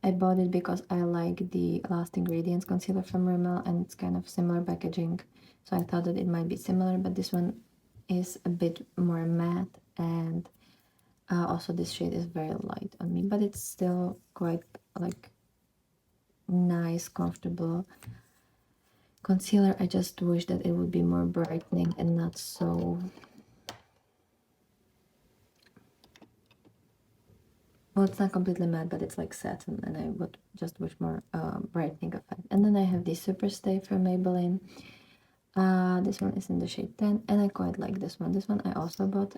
I bought it because I like the Lasting Radiance concealer from Rimmel, and it's kind of similar packaging, so I thought that it might be similar, but this one is a bit more matte, and also this shade is very light on me, but it's still quite like nice, comfortable concealer. I just wish that it would be more brightening and not so, well, it's not completely matte, but it's like satin, and I would just wish more brightening effect. And then I have the Super Stay from Maybelline. This one is in the shade 10, and I quite like this one. This one I also bought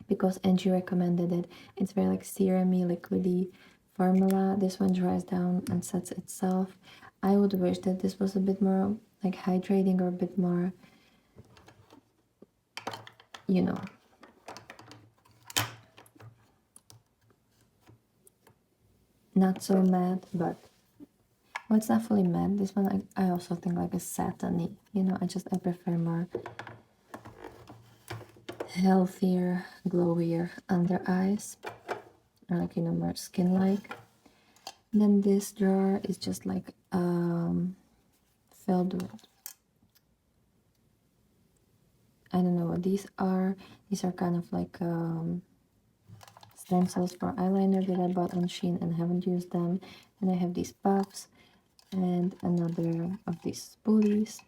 because Angie recommended it. It's very like serum-y, liquidy formula. This one dries down and sets itself. I would wish that this was a bit more like hydrating, or a bit more, you know, not so matte, but, well, it's not fully matte. This one I also think like a satiny, you know. I prefer more healthier, glowier under eyes, or like, you know, more skin-like. Then this drawer is just like filled with, I don't know what these are. These are kind of like stencils for eyeliner that I bought on Shein and haven't used them. And I have these puffs and another of these spoolies.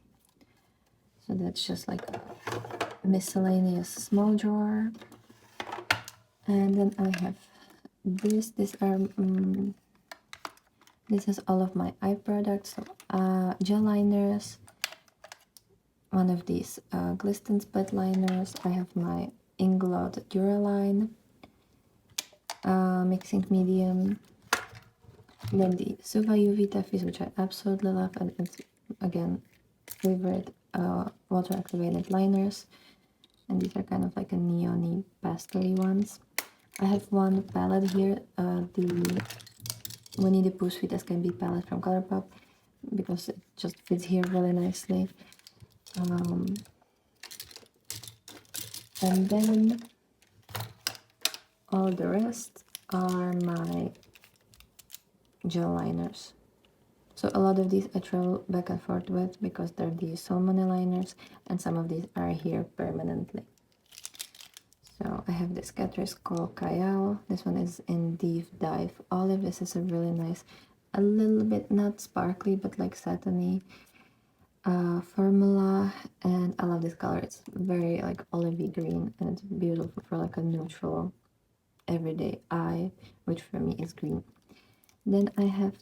So that's just like a miscellaneous small drawer. And then I have this. These are this is all of my eye products. So gel liners, one of these Glisten Split liners. I have my Inglot Duraline mixing medium. Then the Suva UV Taffys, which I absolutely love, and it's again favorite water activated liners. And these are kind of like a neon-y pastel ones. I have one palette here, the Winnie the Pooh Sweet as Can Be palette from Colourpop, because it just fits here really nicely. And then all the rest are my gel liners. So a lot of these I travel back and forth with because they're the Solmone liners, and some of these are here permanently. So I have this Catrice called Kayal. This one is in Deep Dive Olive. This is a really nice, a little bit not sparkly, but like satiny formula, and I love this color. It's very like olivey green, and it's beautiful for like a neutral everyday eye, which for me is green. Then I have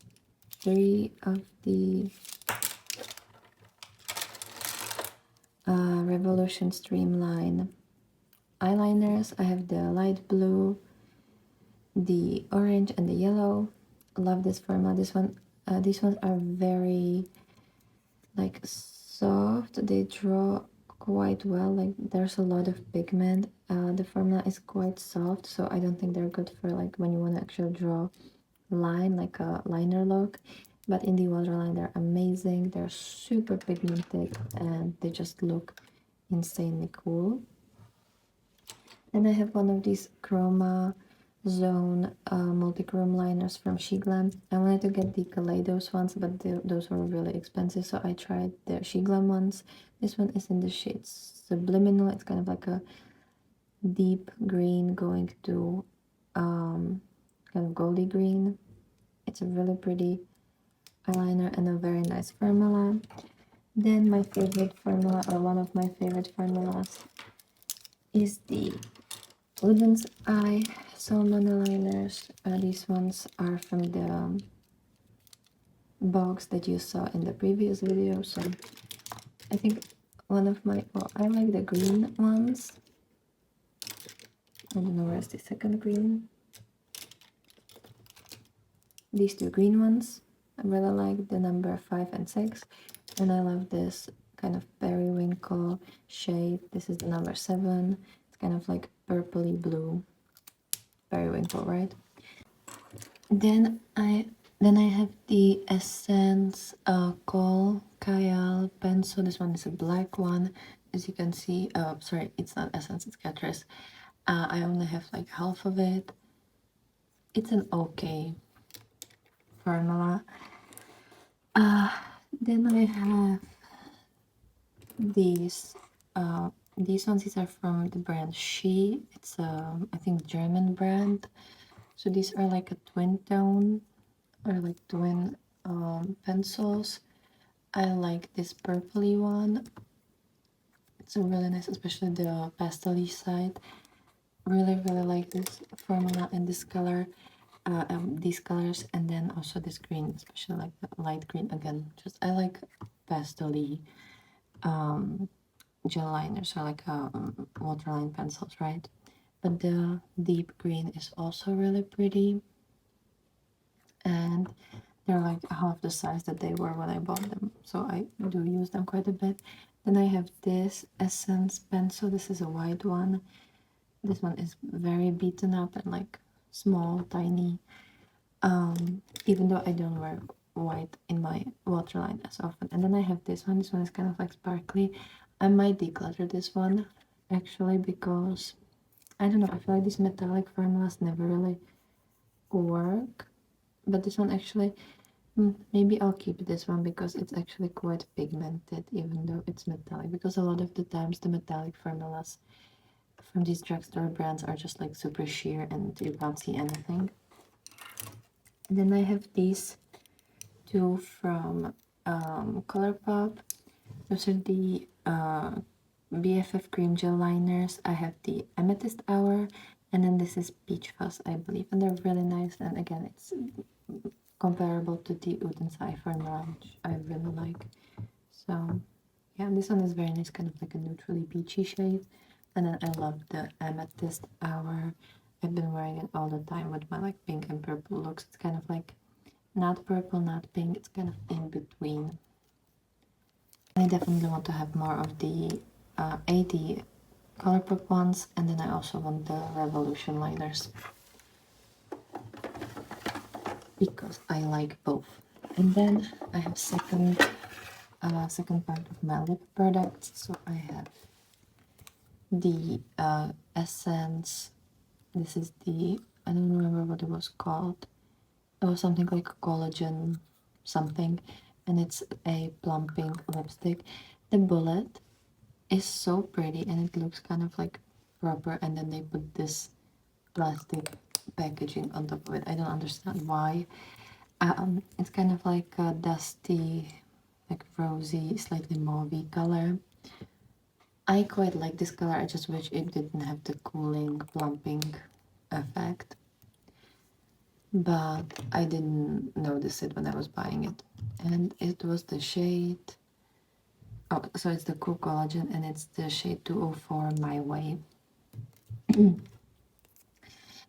3 of the Revolution Streamline eyeliners. I have the light blue, the orange, and the yellow. I love this formula. These ones are very like soft. They draw quite well. Like there's a lot of pigment. The formula is quite soft, so I don't think they're good for like when you want to actually draw line, like a liner look. But in the waterline, they're amazing. They're super pigmented, and they just look insanely cool. Then I have one of these Chroma Zone multi-chrome liners from SHEGLAM. I wanted to get the Kaleidos ones, but those were really expensive, so I tried the SHEGLAM ones. This one is in the shade Subliminal. It's kind of like a deep green going to kind of goldy green. It's a really pretty eyeliner and a very nice formula. Then my favorite formula, or one of my favorite formulas, is the Woodlands Eye Salmon liners. These ones are from the box that you saw in the previous video. So I think one of my, well, I like the green ones. I don't know where's the second green. These 2 green ones. I really like the number 5 and 6. And I love this kind of periwinkle shade. This is the number 7. It's kind of like purpley blue periwinkle, right? Then I have the Essence Kohl Kayal pencil. This one is a black one, as you can see. Sorry, it's not Essence, it's Catrice. I only have like half of it. It's an okay formula. Then I have these ones. These are from the brand She. It's I think German brand. So these are like a twin tone, or like twin pencils. I like this purpley one. It's really nice, especially the pastel side. Really like this formula and this color, these colors, and then also this green, especially like the light green. Again, just I like pastel-y gel liners, or like waterline pencils, right? But the deep green is also really pretty, and they're like half the size that they were when I bought them, so I do use them quite a bit. Then I have this Essence pencil. This is a white one. This one is very beaten up and like small, tiny. Even though I don't wear white in my waterline as often. And then I have this one. This one is kind of like sparkly. I might declutter this one actually, because I don't know, I feel like these metallic formulas never really work. But this one actually, maybe I'll keep this one because it's actually quite pigmented, even though it's metallic. Because a lot of the times the metallic formulas from these drugstore brands are just like super sheer and you can't see anything. And then I have these 2 from Colourpop. Those are the BFF cream gel liners. I have the Amethyst Hour, and then this is Peach Fuzz, I believe, and they're really nice. And again, it's comparable to the Woodlands Eye formula, which I really like. So yeah, this one is very nice, kind of like a neutrally peachy shade. And then I love the Amethyst Hour. I've been wearing it all the time with my like pink and purple looks. It's kind of like not purple, not pink. It's kind of in between. I definitely want to have more of the 80 Colourpop ones, and then I also want the Revolution liners because I like both. And then I have second part of my lip products. So I have the Essence. This is the, I don't remember what it was called. It was something like collagen something, and it's a plum pink lipstick. The bullet is so pretty, and it looks kind of like proper, and then they put this plastic packaging on top of it. I don't understand why. It's kind of like a dusty like rosy, slightly mauvey color. I quite like this color, I just wish it didn't have the cooling, plumping effect. But I didn't notice it when I was buying it. And it was the shade, oh, so it's the Cool Collagen, and it's the shade 204 My Way.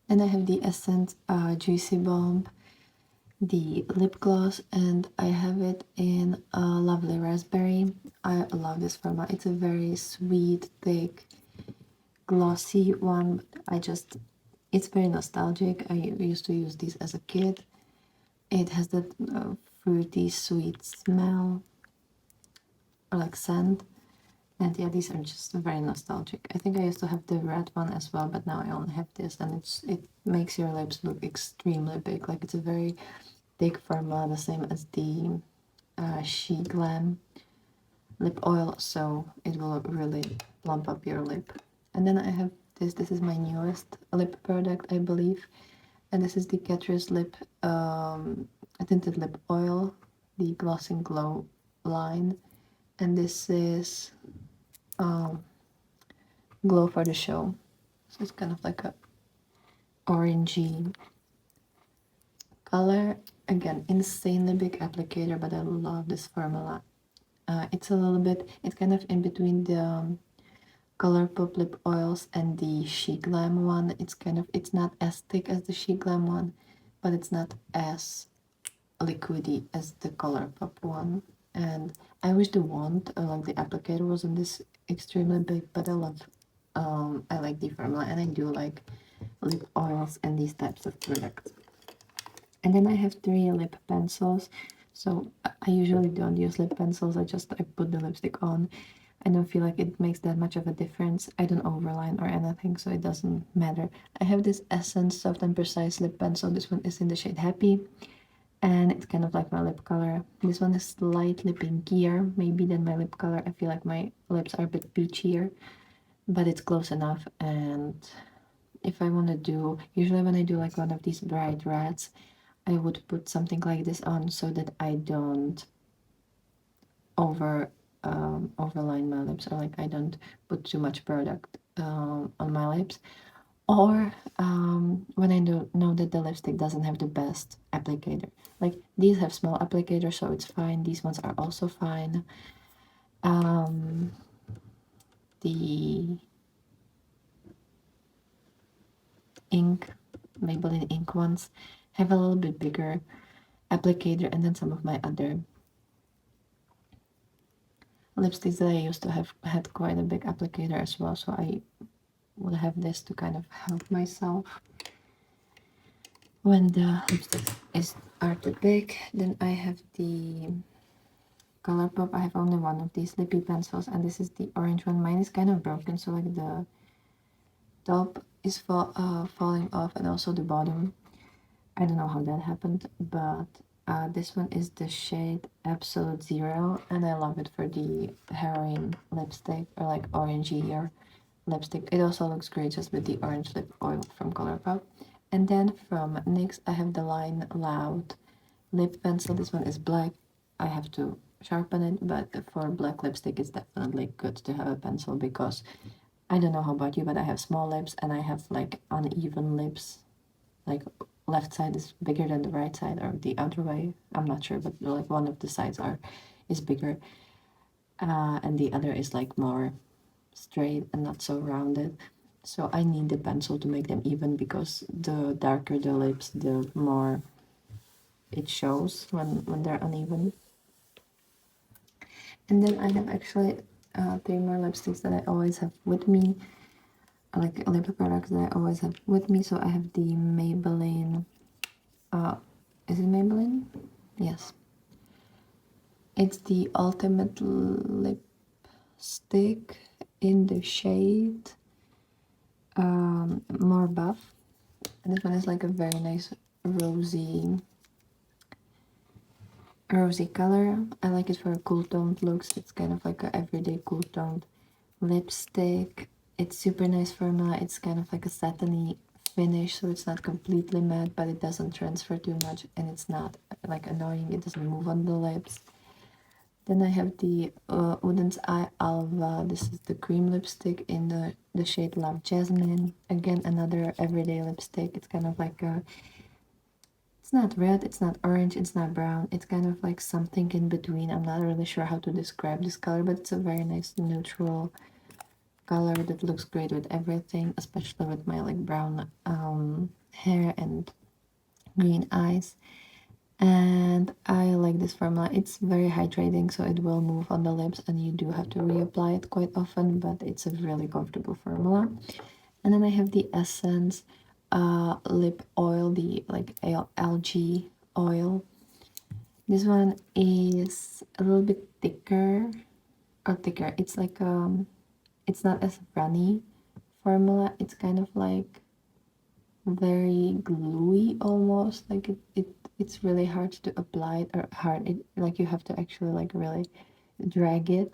And I have the Essence Juicy Bomb, the lip gloss, and I have it in a Lovely Raspberry. I love this formula. It's a very sweet, thick, glossy one. It's very nostalgic. I used to use these as a kid. It has that fruity, sweet smell, or like scent. And yeah, these are just very nostalgic. I think I used to have the red one as well, but now I only have this, and it makes your lips look extremely big. Like it's a very thick formula, the same as the SHEGLAM lip oil, so it will really plump up your lip. And then I have this. This is my newest lip product, I believe, and this is the Catrice Lip Tinted Lip Oil, the Gloss and Glow line, and this is Glow for the Show. So it's kind of like a orangey color. Again, insanely big applicator, but I love this formula. It's a little bit, it's kind of in between the Colourpop lip oils and the SHEGLAM one. It's not as thick as the SHEGLAM one, but it's not as liquidy as the Colourpop one. And I wish the wand, like the applicator, wasn't this extremely big, but I like the formula, and I do like lip oils and these types of products. And then I have 3 lip pencils. So I usually don't use lip pencils. I put the lipstick on. I don't feel like it makes that much of a difference. I don't overline or anything, so it doesn't matter. I have this Essence Soft and Precise lip pencil. This one is in the shade Happy, and it's kind of like my lip color. This one is slightly pinkier, maybe, than my lip color. I feel like my lips are a bit peachier, but it's close enough. And if I want to do, usually when I do like one of these bright reds, I would put something like this on so that I don't overline my lips, or like I don't put too much product on my lips. Or when I know that the lipstick doesn't have the best applicator. Like these have small applicators, so it's fine. These ones are also fine. The ink, Maybelline ink ones, have a little bit bigger applicator, and then some of my other lipsticks that I used to have had quite a big applicator as well, so I will have this to kind of help myself when the lipsticks are too big. Then I have the Colourpop. I have only one of these lippy pencils, and this is the orange one. Mine is kind of broken, so like the top is falling off, and also the bottom. I don't know how that happened, but this one is the shade Absolute Zero, and I love it for the heroin lipstick, or like orangey lipstick. It also looks great just with the orange lip oil from Colourpop. And then from NYX, I have the Line Loud lip pencil. This one is black. I have to sharpen it, but for black lipstick, it's definitely good to have a pencil, because I don't know how about you, but I have small lips and I have like uneven lips. Like left side is bigger than the right side, or the other way. I'm not sure, but like one of the sides is bigger, and the other is like more straight and not so rounded. So I need the pencil to make them even, because the darker the lips, the more it shows when they're uneven. And then I have actually 3 more lipsticks that I always have with me, like lip products that I always have with me. So I have the Maybelline, is it Maybelline? Yes. It's the Ultimate Lipstick in the shade More Buff. And this one is like a very nice rosy color. I like it for a cool toned looks. It's kind of like a everyday cool toned lipstick. It's super nice formula. It's kind of like a satiny finish, so it's not completely matte, but it doesn't transfer too much, and it's not like annoying. It doesn't move on the lips. Then I have the Uden's Eye Alva. This is the cream lipstick in the shade Love Jasmine. Again, another everyday lipstick. It's kind of like a, it's not red, it's not orange, it's not brown. It's kind of like something in between. I'm not really sure how to describe this color, but it's a very nice neutral color that looks great with everything, especially with my like brown hair and green eyes. And I like this formula. It's very hydrating, so it will move on the lips and you do have to reapply it quite often, but it's a really comfortable formula. And then I have the Essence lip oil, the like algae oil. This one is a little bit thicker, it's like it's not as runny formula. It's kind of like very gluey almost, like it's really hard to apply it, or hard it, like you have to actually like really drag it,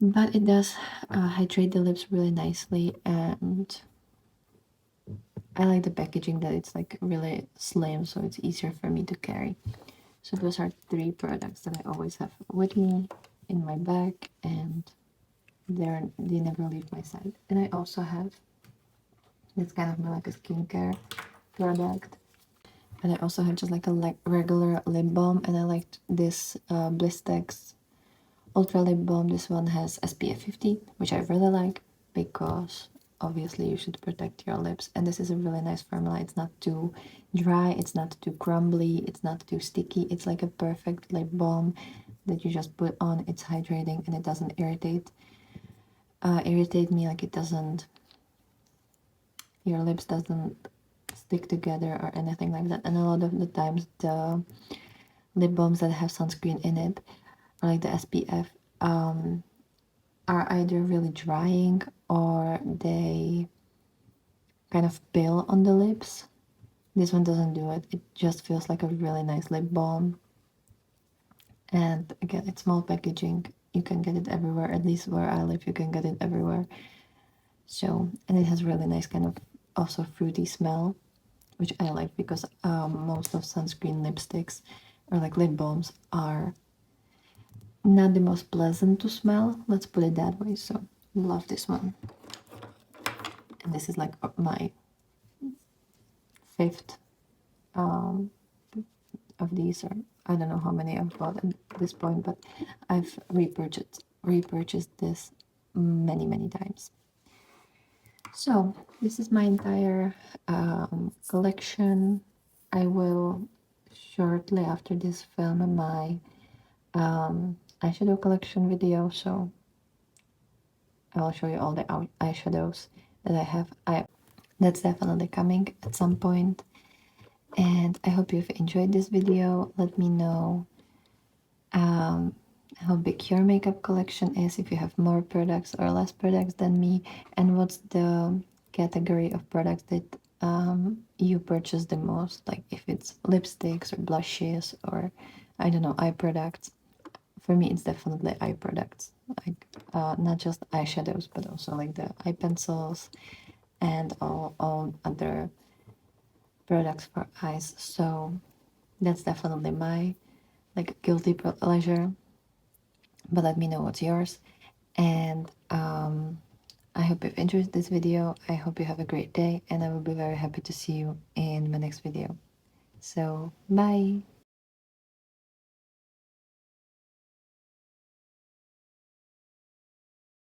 but it does hydrate the lips really nicely. And I like the packaging, that it's like really slim, so it's easier for me to carry. So those are 3 products that I always have with me in my bag, and they never leave my side. And I also have, it's kind of more like a skincare product. And I also have just like a regular lip balm, and I liked this Blistex Ultra Lip Balm. This one has SPF 50, which I really like because obviously you should protect your lips. And this is a really nice formula. It's not too dry, it's not too crumbly, it's not too sticky. It's like a perfect lip balm that you just put on. It's hydrating and it doesn't irritate me, like it doesn't, your lips doesn't stick together or anything like that. And a lot of the times the lip balms that have sunscreen in it, or like the SPF, are either really drying or they kind of peel on the lips. This one doesn't do it. It just feels like a really nice lip balm. And again, it's small packaging. You can get it everywhere. At least where I live, you can get it everywhere. So, and it has really nice kind of also fruity smell, which I like because most of sunscreen lipsticks or like lip balms are not the most pleasant to smell. Let's put it that way. So, love this one. And this is like my 5th of these, or I don't know how many I've bought at this point, but I've repurchased this many times. So this is my entire collection. I will shortly after this film my eyeshadow collection video, so I will show you all the eyeshadows that I have. That's definitely coming at some point. And I hope you've enjoyed this video. Let me know how big your makeup collection is, if you have more products or less products than me, and what's the category of products that you purchase the most, like if it's lipsticks or blushes or I don't know, eye products. For me, it's definitely eye products, like not just eyeshadows, but also like the eye pencils and all other products for eyes. So that's definitely my like guilty pleasure, but let me know what's yours. And I hope you've enjoyed this video. I hope you have a great day, and I will be very happy to see you in my next video. So bye.